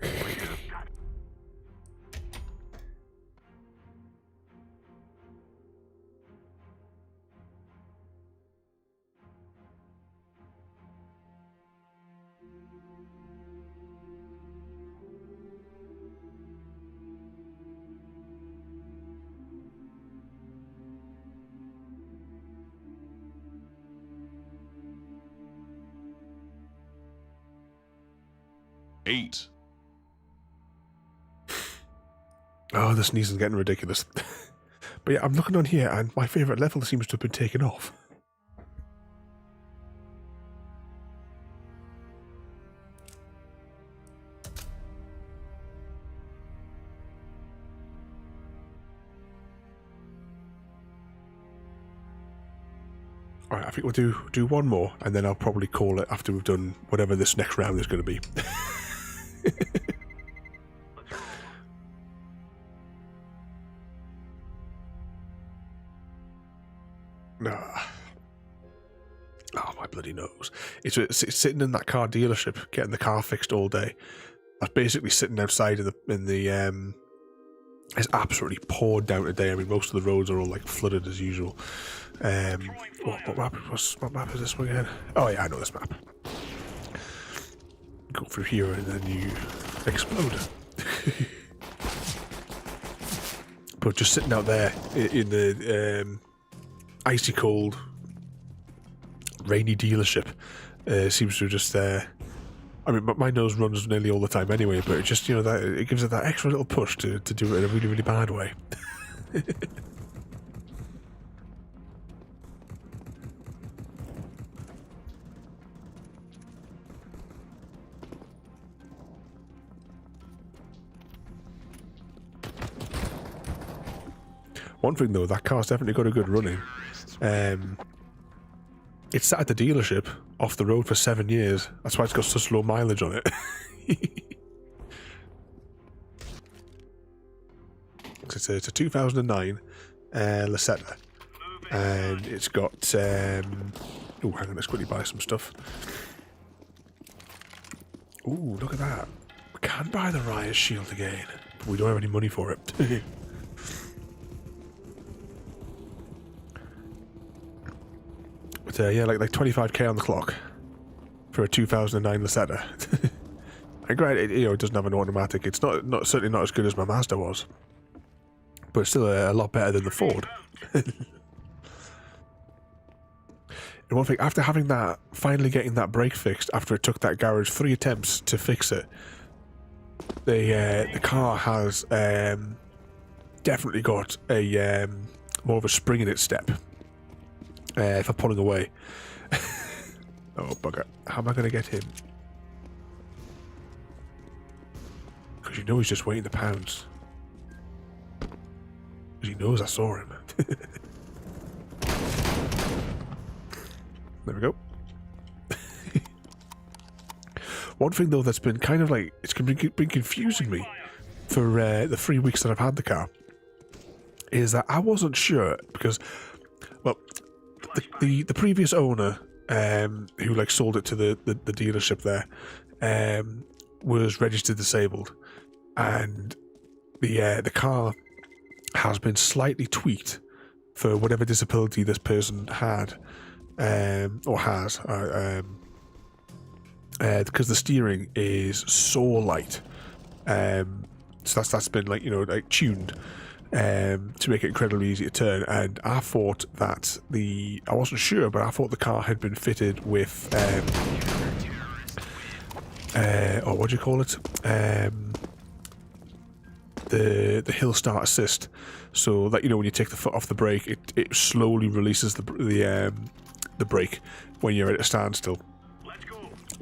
Eight. Oh, the sneezing's getting ridiculous. But yeah, I'm looking on here and my favourite level seems to have been taken off. Alright, I think we'll do one more and then I'll probably call it after we've done whatever this next round is going to be. Oh, my bloody nose. It's sitting in that car dealership, getting the car fixed all day. I was basically sitting outside it's absolutely poured down today. I mean, most of the roads are all like flooded as usual. What map is this one again? Oh yeah, I know this map. Go through here and then you explode. But just sitting out there in the icy cold, rainy dealership seems to just. I mean, my nose runs nearly all the time anyway, but it just, you know, that it gives it that extra little push to do it in a really, really bad way. One thing though, that car's definitely got a good running. It's sat at the dealership off the road for 7 years. That's why it's got such low mileage on it. It's a 2009 Lasetta, and it's got. Oh, hang on, let's quickly buy some stuff. Ooh, look at that! We can buy the riot shield again, but we don't have any money for it. But yeah, like 25k on the clock for a 2009 Lasetta. And granted, it doesn't have an automatic. It's certainly not as good as my Mazda was, but it's still a lot better than the Ford. And one thing, after having that, finally getting that brake fixed, after it took that garage 3 attempts to fix it, the car has definitely got a more of a spring in its step for pulling away. Oh bugger! How am I going to get him? Because you know he's just waiting to pounce. Because he knows I saw him. There we go. One thing though that's been kind of like it's been confusing me for the 3 weeks that I've had the car is that I wasn't sure because, well, the previous owner who like sold it to the dealership there was registered disabled, and the car has been slightly tweaked for whatever disability this person had or has, because the steering is so light. So that's been like, you know, like tuned to make it incredibly easy to turn. And I thought that I wasn't sure, but I thought the car had been fitted with or what do you call it? The hill start assist, so that, you know, when you take the foot off the brake, it slowly releases the brake when you're at a standstill,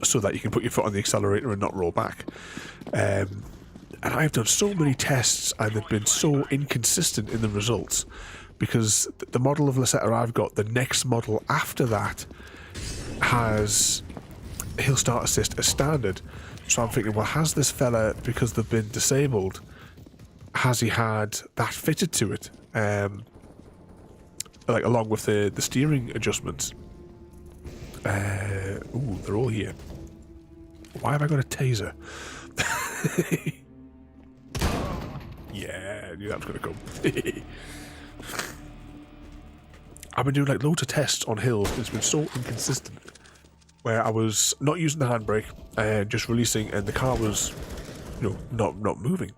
so that you can put your foot on the accelerator and not roll back. And I've done so many tests, and they've been so inconsistent in the results, because the model of Lasetta I've got, the next model after that, has hill start assist as standard. So I'm thinking, well, has this fella, because they've been disabled, has he had that fitted to it, like along with the steering adjustments? Ooh, they're all here. Why have I got a taser? Yeah, I knew that was going to come. I've been doing like loads of tests on hills, and it's been so inconsistent, where I was not using the handbrake and just releasing, and the car was, you know, not moving.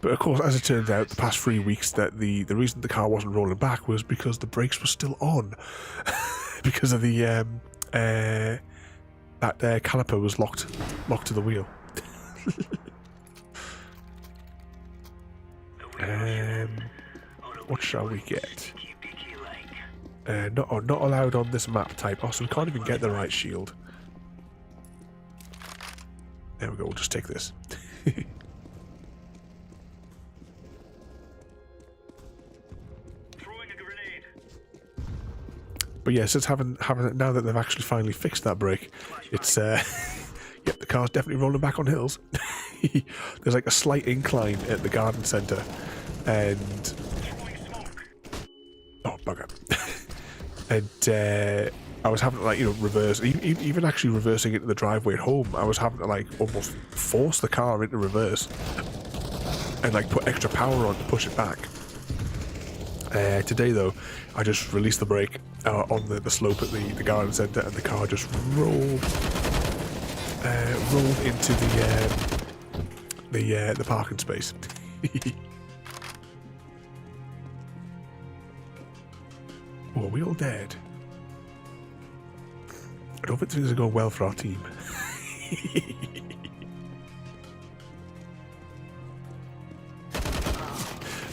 But of course, as it turns out, the past 3 weeks, that the reason the car wasn't rolling back was because the brakes were still on, because of the that caliper was locked to the wheel. What shall we get? Not allowed on this map type. Oh, so we can't even get the right shield. There we go. We'll just take this. But yeah, since having it now that they've actually finally fixed that brake, it's yep, the car's definitely rolling back on hills. There's like a slight incline at the garden centre, and oh bugger, and I was having to, like, you know, reverse, even actually reversing into the driveway at home. I was having to like almost force the car into reverse and like put extra power on to push it back. Today though, I just released the brake on the slope at the garden centre, and the car just rolled into the parking space. Oh, are we all dead? I don't think things are going well for our team.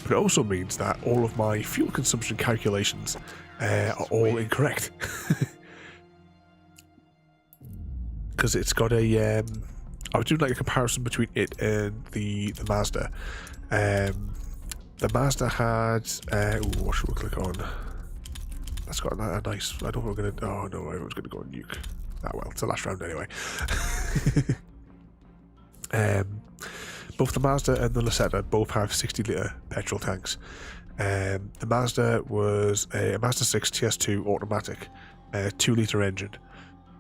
But it also means that all of my fuel consumption calculations are all incorrect. Because it's got a... I was doing like a comparison between it and the Mazda. The Mazda had... ooh, what should we click on? That's got a nice... I don't know if we're going to... Oh no, everyone's going to go on nuke. Ah well, it's the last round anyway. Both the Mazda and the Lasetta both have 60-litre petrol tanks. The Mazda was a Mazda 6 TS2 automatic, 2-litre engine.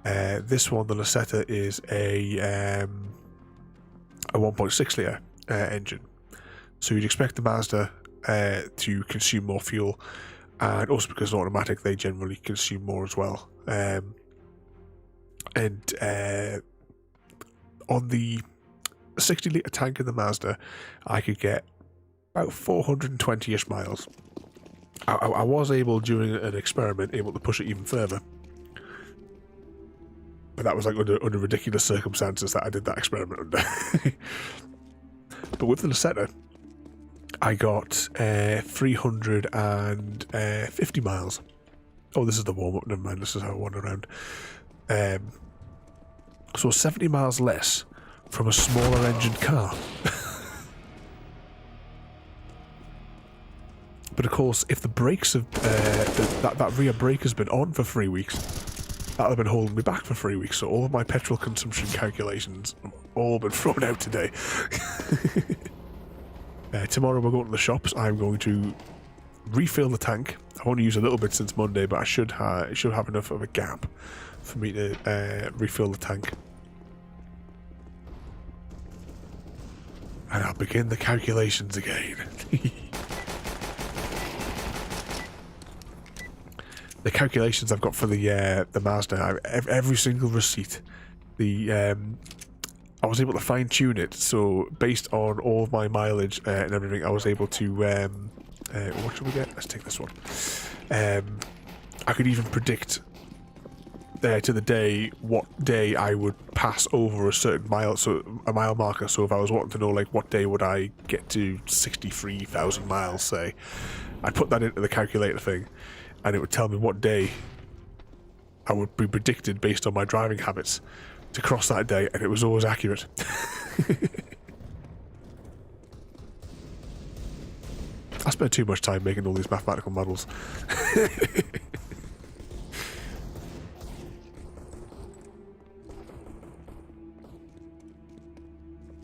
This one, the Lasetta, is a 1.6-litre engine. So you'd expect the Mazda to consume more fuel, and also because it's automatic, they generally consume more as well. And on the 60-litre tank in the Mazda, I could get about 420-ish miles. I was able, during an experiment, able to push it even further. But that was like under ridiculous circumstances that I did that experiment under. But with the Lasetta, I got 350 miles. Oh, this is the warm-up, never mind, this is how I wander around. So 70 miles less from a smaller engine car. But of course, if the brakes have that rear brake has been on for 3 weeks, that'll have been holding me back for 3 weeks. So all of my petrol consumption calculations have all been thrown out today. Tomorrow we're going to the shops. I'm going to refill the tank. I've only used a little bit since Monday, but I should have enough of a gap for me to refill the tank. And I'll begin the calculations again. The calculations I've got for the Mazda, every single receipt, I was able to fine tune it. So based on all of my mileage and everything, I was able to what should we get? Let's take this one. I could even predict to the day what day I would pass over a certain mile, so a mile marker. So if I was wanting to know like what day would I get to 63,000 miles, say, I'd put that into the calculator thing, and it would tell me what day I would be predicted based on my driving habits to cross that day, and it was always accurate. I spent too much time making all these mathematical models.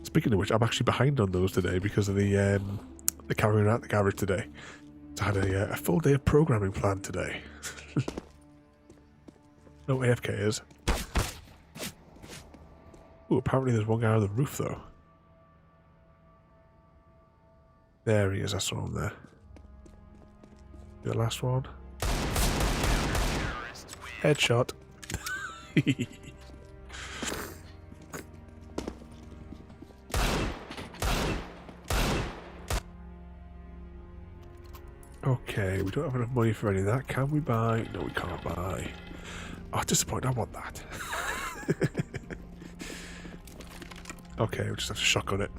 Speaking of which, I'm actually behind on those today because of the carrying out the garage today. So I had a full day of programming planned today. No AFKers. Ooh, apparently there's one guy on the roof though. There he is, I saw him there. The last one. Headshot. Okay, we don't have enough money for any of that. Can we buy? No, we can't buy. Oh, disappointed. I want that. Okay, we'll just have to shotgun it.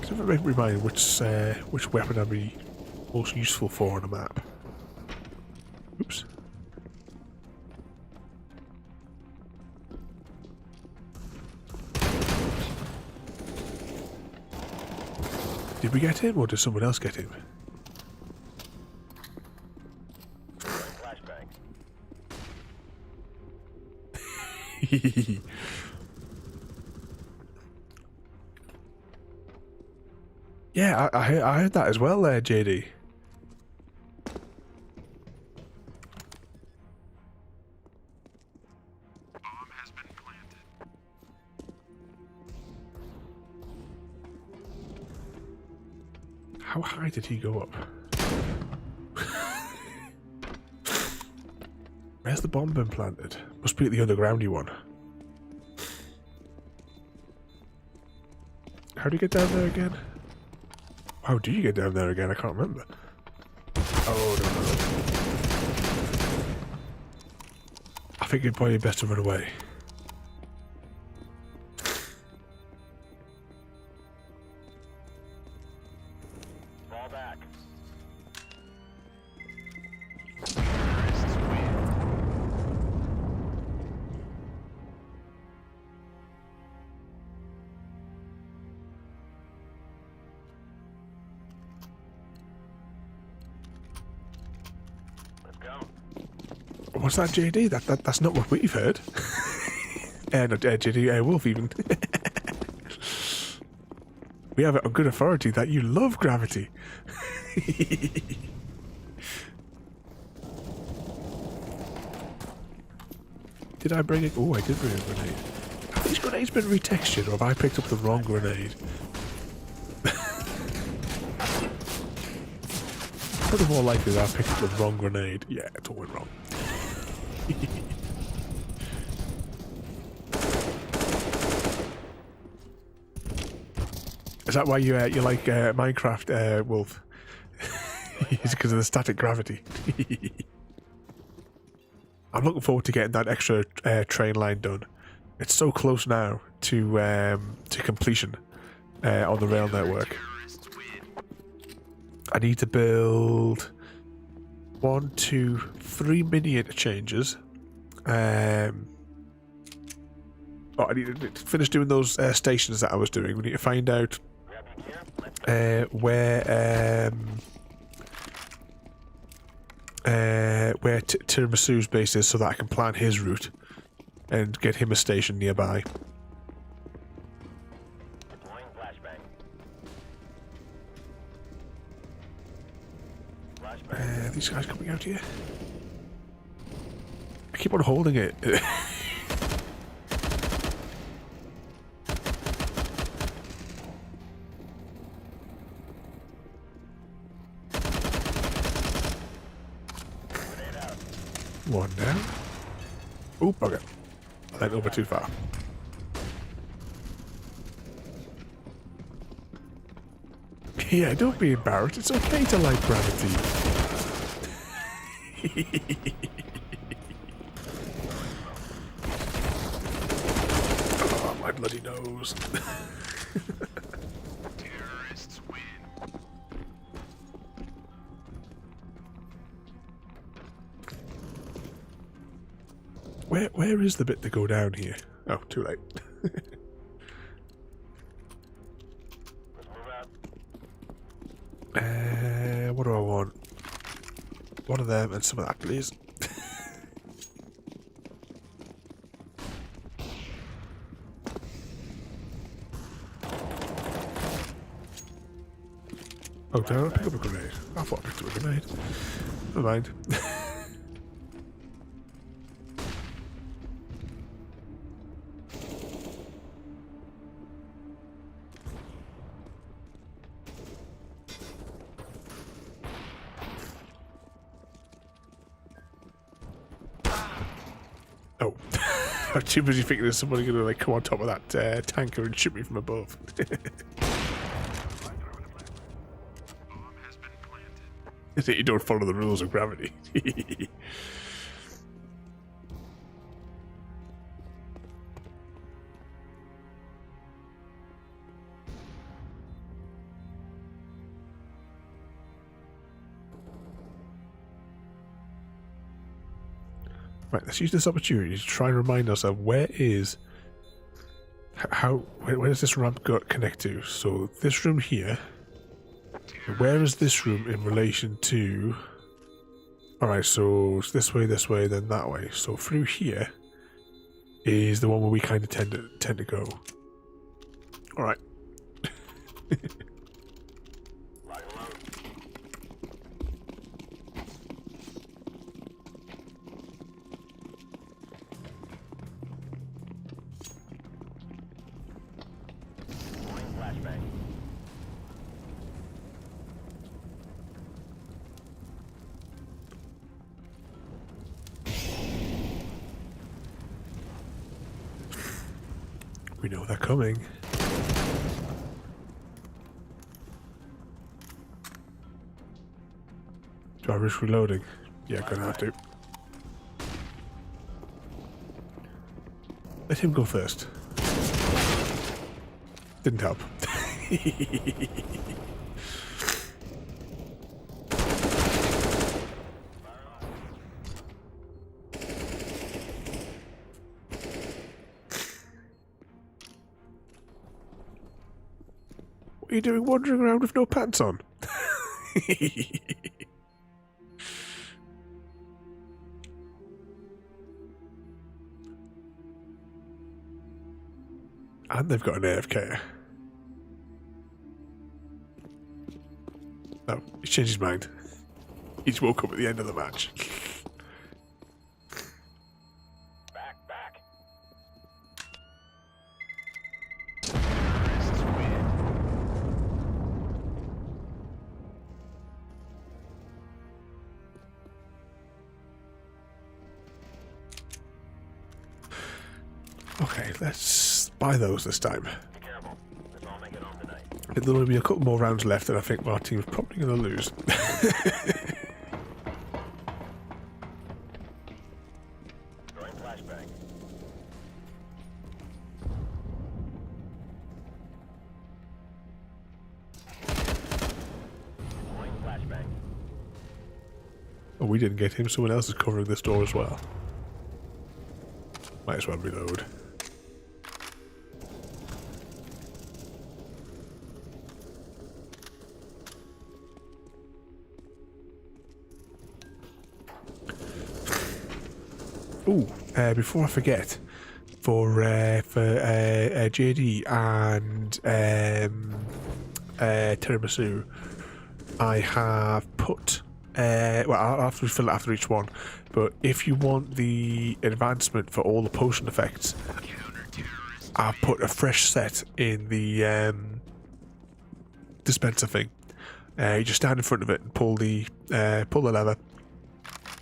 Does it remind which weapon I'd be most useful for on a map? Oops. Did we get him, or did someone else get him? Flashbang. Yeah, I heard that as well there, JD. Bomb has been planted. How high did he go up? Where's the bomb been planted? Must be at the undergroundy one. How do you get down there again? How do you get down there again? I can't remember. Oh, no. I think it'd probably be best to run away. Fall back. Terrorists win. Let's go. What's that, JD? That's not what we've heard. Not JD, Wolf even. We have it on good authority that you love gravity. Did I bring it? Oh, I did bring a grenade. Have these grenades been retextured, or have I picked up the wrong grenade? Probably more likely that I picked up the wrong grenade. Yeah, it all went wrong. Is that why you like Minecraft, Wolf? It's because of the static gravity. I'm looking forward to getting that extra train line done. It's so close now to completion on the rail network. I need to build 1, 2, 3 mini interchanges. Oh, I need to finish doing those stations that I was doing. We need to find out Grab your gear. Let's where Tiramisu's base is so that I can plan his route and get him a station nearby. deploying flashbang. Flashbang. These guys coming out here. I keep on holding it. One down. Oop, okay. I went over too far. Yeah, don't be embarrassed. It's okay to like gravity. Oh, my bloody nose. Terrorists win. Where is the bit to go down here? Oh, too late. Let's move out. What do I want? One of them and some of that, please. Oh, did I not pick up a grenade? I thought I picked up a grenade. Never mind. Oh. I'm too busy thinking there's somebody going to like come on top of that tanker and shoot me from above. Bomb has been planted. That you don't follow the rules of gravity. Right, let's use this opportunity to try and remind ourselves where does this ramp connect to? So this room here. Where is this room in relation to? Alright, so it's this way, then that way. So through here is the one where we kind of tend to go. Alright. Lock and load. Deploying flashbang. We know they're coming. Do I risk reloading? Yeah, gonna have to. Let him go first. Didn't help. What are you doing wandering around with no pants on? And they've got an AFK. Oh, he's changed his mind. He's woke up at the end of the match. Back. Terrorists win. Okay, let's buy those this time. Be careful. Let's all make it home tonight. There will be a couple more rounds left, and I think our team's probably going to lose. Throwing flashbang. Deploying flashbang. Oh, we didn't get him. Someone else is covering this door as well. Might as well reload. before I forget, for JD and tiramisu, I have put. Well, I'll have to fill it after each one. But if you want the advancement for all the potion effects, I've put a fresh set in the dispenser thing. You just stand in front of it and pull the lever,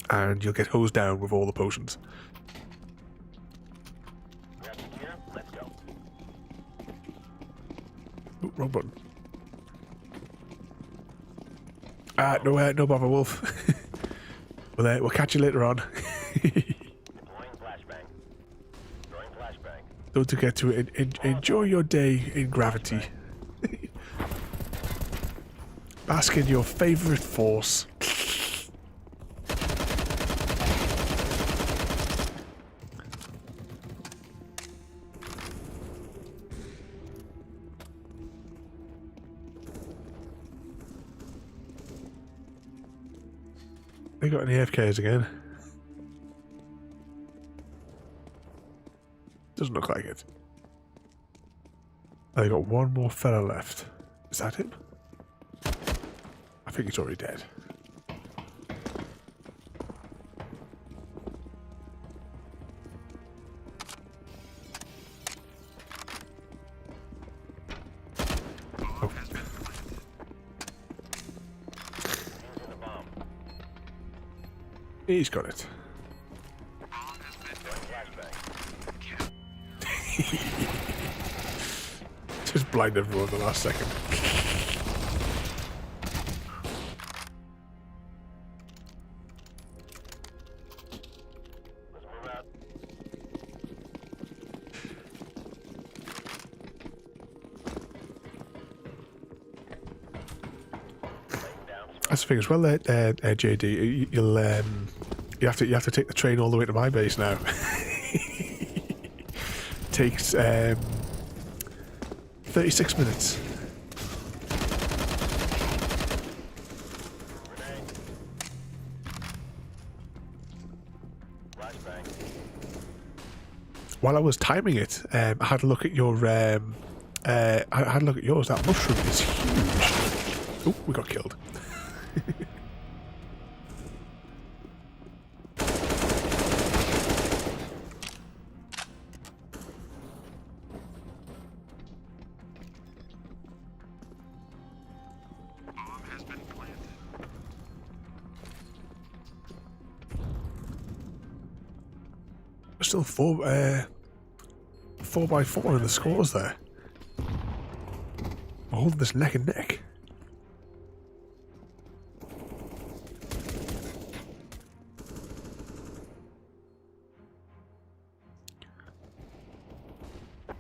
and you'll get hosed down with all the potions. Grab some gear. Let's go. Ooh, wrong button. No bother, Wolf. We'll catch you later on. Deploying flashbang. Throwing flashbang. Don't forget to enjoy your day in gravity. Bask in your favourite force. They got any AFKs again? Doesn't look like it. They got one more fella left. Is that him? I think he's already dead. Oh. Using the bomb. He's got it. Throwing flashbang. Just blind everyone the last second. Let's move out. Laying down. That's the thing as well, JD. You have to take the train all the way to my base now. Takes 36 minutes. Grenade. Flashbang. While I was timing it, I had a look at your. I had a look at yours. That mushroom is huge. Oh, we got killed. Bomb has been planted. Still 4x4 in the scores there. We're holding this neck and neck.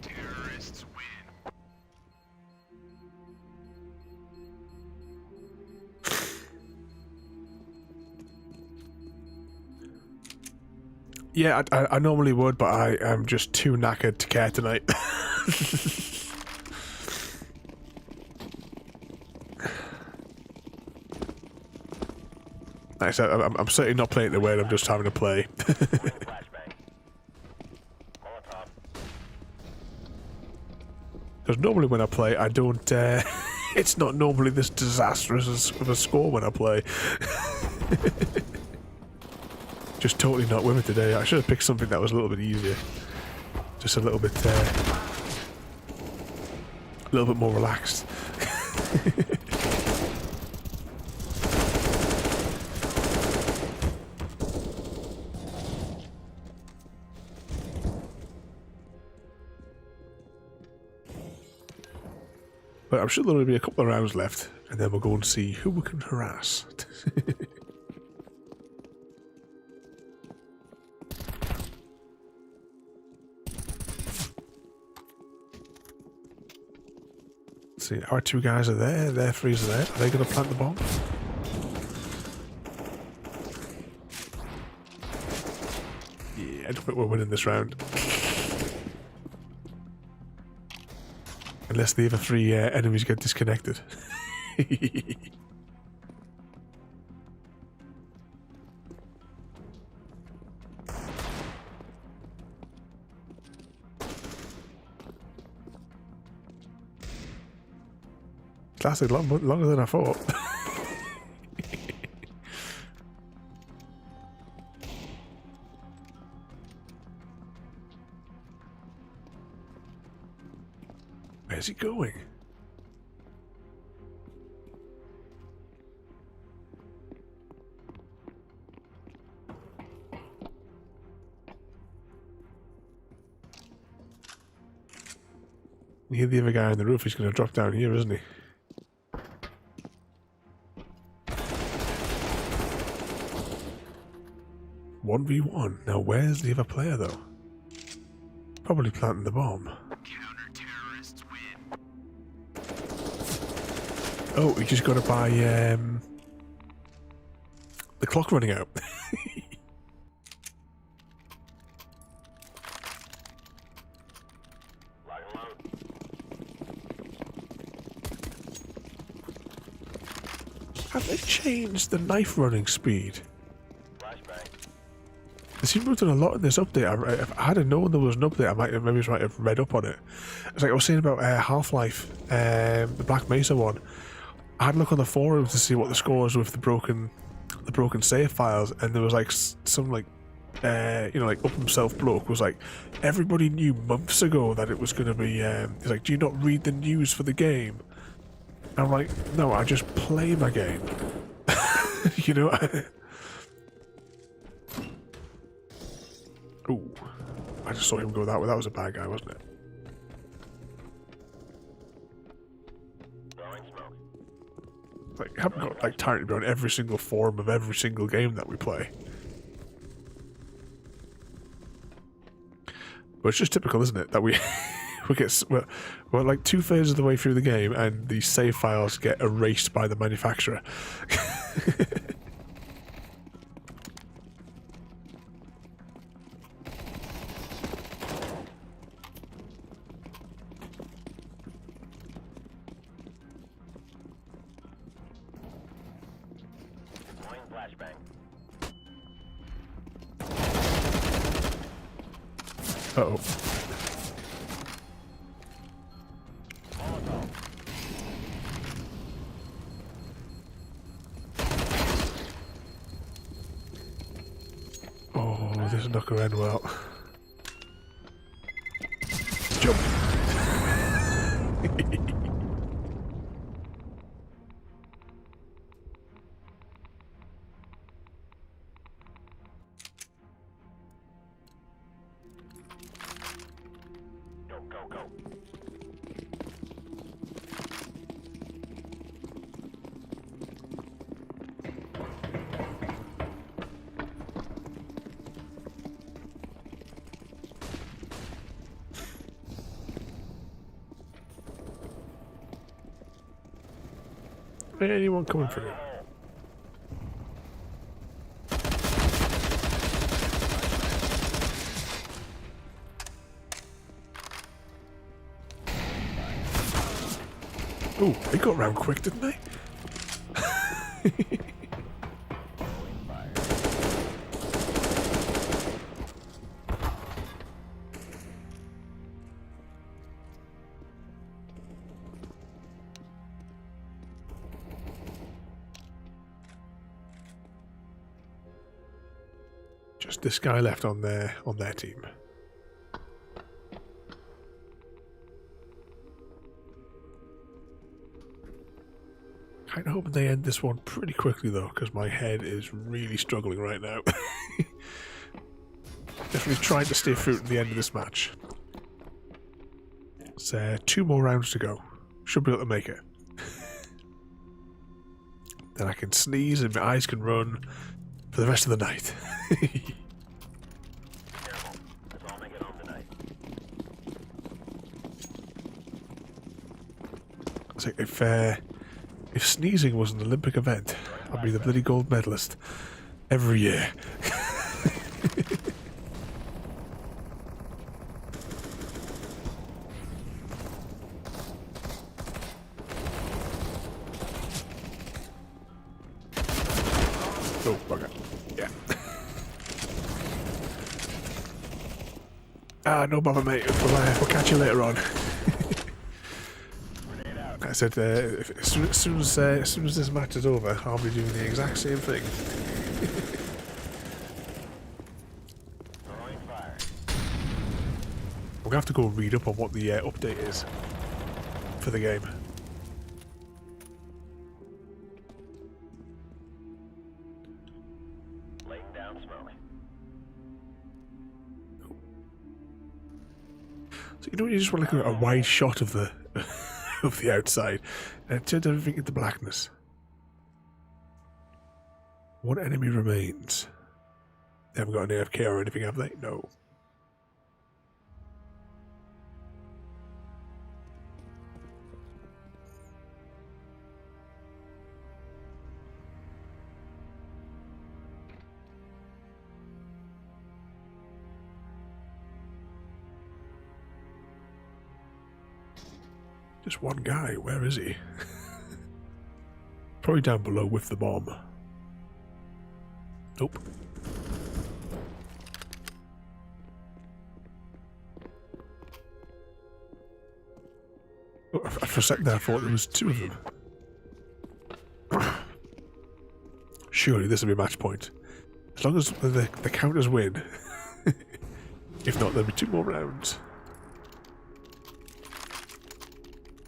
Terrorists win. Yeah, I normally would, but I am just too knackered to care tonight. Like I said, I'm certainly not playing it the way I'm just having to play. Flashbang. Molotov. Because normally when I play, I don't. It's not normally this disastrous of a score when I play. Just totally not with it today. I should have picked something that was a little bit easier. Just a little bit more relaxed. But I'm sure there'll be a couple of rounds left, and then we'll go and see who we can harass. See, our two guys are there, their threes are there. Are they going to plant the bomb? Yeah, I don't think we're winning this round. Unless the other three enemies get disconnected. It lasted longer than I thought. Where's he going? You hear the other guy on the roof, he's going to drop down here, isn't he? One v one. Now where's the other player though? Probably planting the bomb. Counter-terrorists win. Oh, he just got to buy the clock running out. Lock and load. Have they changed the knife running speed? Flashbang. They seem to have done a lot in this update. If I hadn't known there was an update, I might have read up on it. It's like I was saying about Half-Life, the Black Mesa one. I had a look on the forums to see what the score was with the broken save files, and there was like some like like up himself bloke was like, everybody knew months ago that it was going to be. He's like, do you not read the news for the game? I'm like, no, I just play my game. you know. Ooh, I just saw him go that way. That was a bad guy, wasn't it? Throwing smoke. Like, I haven't got like time to be on every single forum of every single game that we play. But it's just typical, isn't it, that we're like 2/3 of the way through the game and the save files get erased by the manufacturer. Deploying flashbang. Uh-oh. Molotov. Oh, this is not going to end well. Jump. Go, go, go. Anyone coming through? Oh, they got round quick, didn't they? Just this guy left on their team. Kind of hoping they end this one pretty quickly though, because my head is really struggling right now. Definitely trying to stay through to the end of this match. It's 2 more rounds to go. Should be able to make it. Then I can sneeze and my eyes can run for the rest of the night. Careful. Let's all make it home tonight. It's like if sneezing was an Olympic event, I'd be the bloody gold medalist every year. Oh, bugger. Yeah. No bother, mate. We'll catch you later on. I said as soon as this match is over, I'll be doing the exact same thing. Throwing fire. We're gonna have to go read up on what the update is for the game. Laying down smoke. So you know when you just want like a wide shot of the of the outside, and it turns everything into blackness. One enemy remains. They haven't got an AFK or anything, have they? No. Just one guy. Where is he? Probably down below with the bomb. Nope. Oh, for a second there, I thought there was two of them. Surely this will be a match point. As long as the counters win. If not, there'll be 2 more rounds.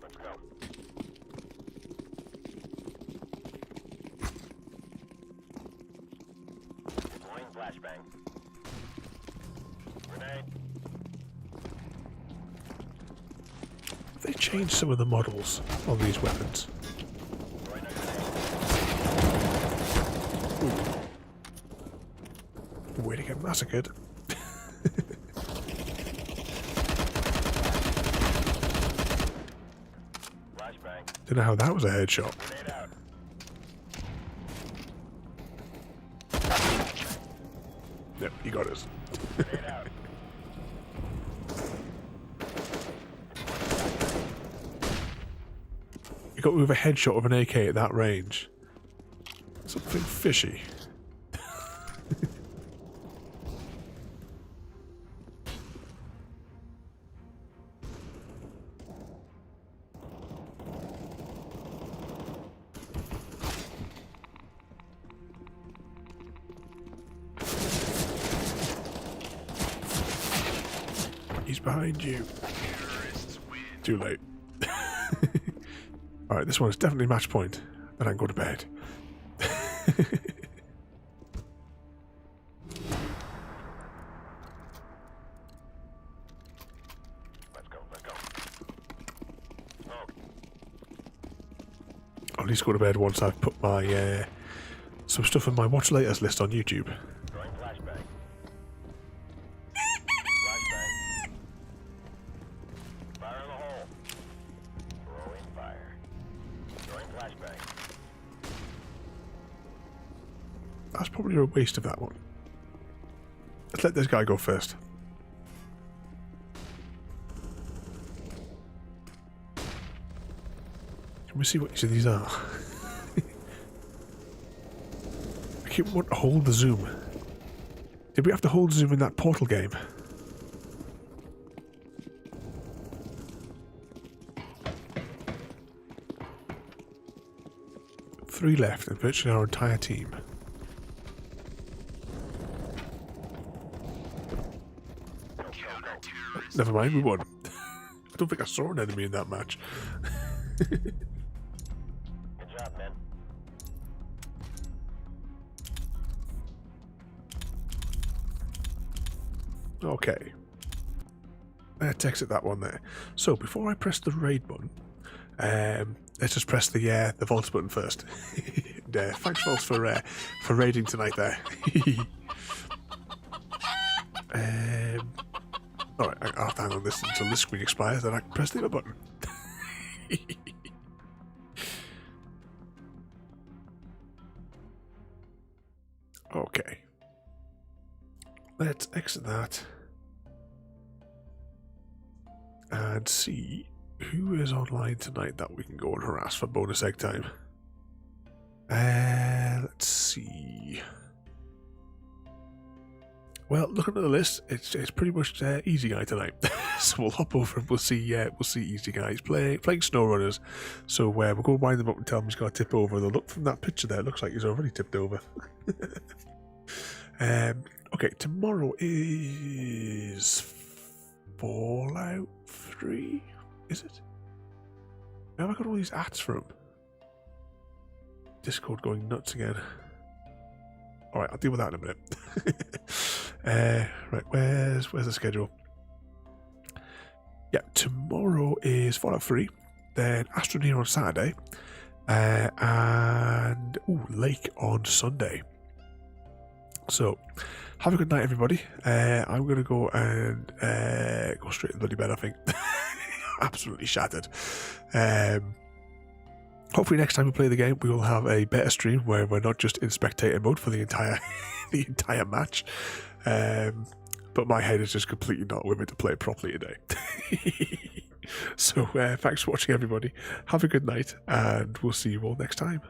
Let's go. Deploying flashbang. Grenade. They changed some of the models on these weapons. Throwing a grenade. Way to get massacred. Flashbang. Don't know how that was a headshot. Grenade out. Yep, you got us. Grenade out. You got with a headshot of an AK at that range. Something fishy. He's behind you. Too late. Alright, this one is definitely match point. Then I can go to bed. Let's go. Let's go. Smoke. I'll at least go to bed once I've put my some stuff in my watch laters list on YouTube. Throwing flashbang. Flashbang. Fire in the hole. Throwing fire. Throwing flashbang. That's probably a waste of that one. Let's let this guy go first. Can we see what each of these are? I keep wanting to hold the zoom. Did we have to hold zoom in that Portal game? Three left and virtually our entire team. Never mind, we won. I don't think I saw an enemy in that match. Good job, men. Okay. Let's exit that one there. So before I press the raid button, let's just press the Vaults button first. And, thanks, Vaults, for raiding tonight there. Alright, I'll have to hang on this until this screen expires, then I can press the other button. Okay. Let's exit that. And see who is online tonight that we can go and harass for bonus egg time. Let's see. well, looking at the list, it's pretty much Easy Guy tonight. So we'll hop over and we'll see Easy Guy. He's playing SnowRunners. So we'll go wind them up and tell him he's got to tip over. They'll look from that picture there. It looks like he's already tipped over. Okay, tomorrow is Fallout 3. Is it? Where have I got all these ads from? Discord going nuts again. Alright, I'll deal with that in a minute. Right, where's the schedule? Yeah, tomorrow is Fallout 3, then Astroneer on Saturday, and Lake on Sunday. So, have a good night, everybody. I'm going to go and go straight to the bloody bed, I think. Absolutely shattered. Hopefully next time we play the game, we will have a better stream where we're not just in spectator mode for the entire match. But my head is just completely not with it to play it properly today. So thanks for watching, everybody. Have a good night, and we'll see you all next time.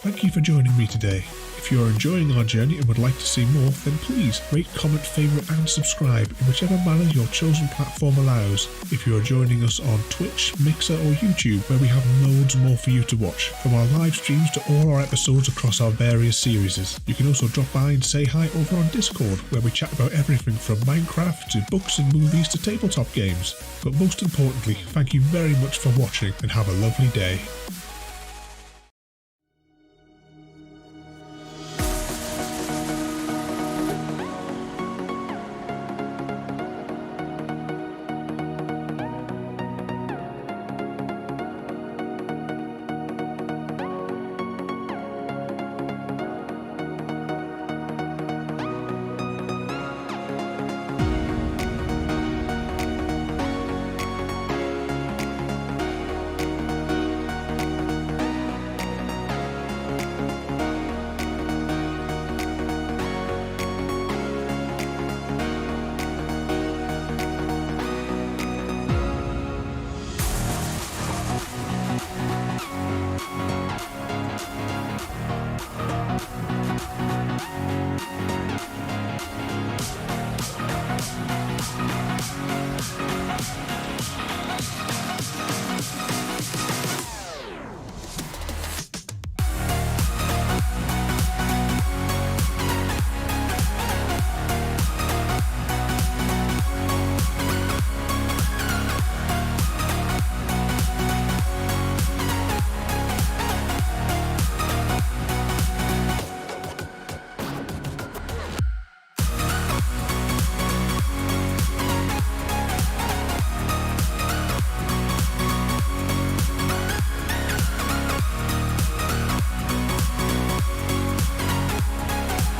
Thank you for joining me today. If you are enjoying our journey and would like to see more, then please rate, comment, favourite and subscribe in whichever manner your chosen platform allows. If you are joining us on Twitch, Mixer or YouTube, where we have loads more for you to watch, from our live streams to all our episodes across our various series. You can also drop by and say hi over on Discord, where we chat about everything from Minecraft to books and movies to tabletop games. But most importantly, thank you very much for watching and have a lovely day.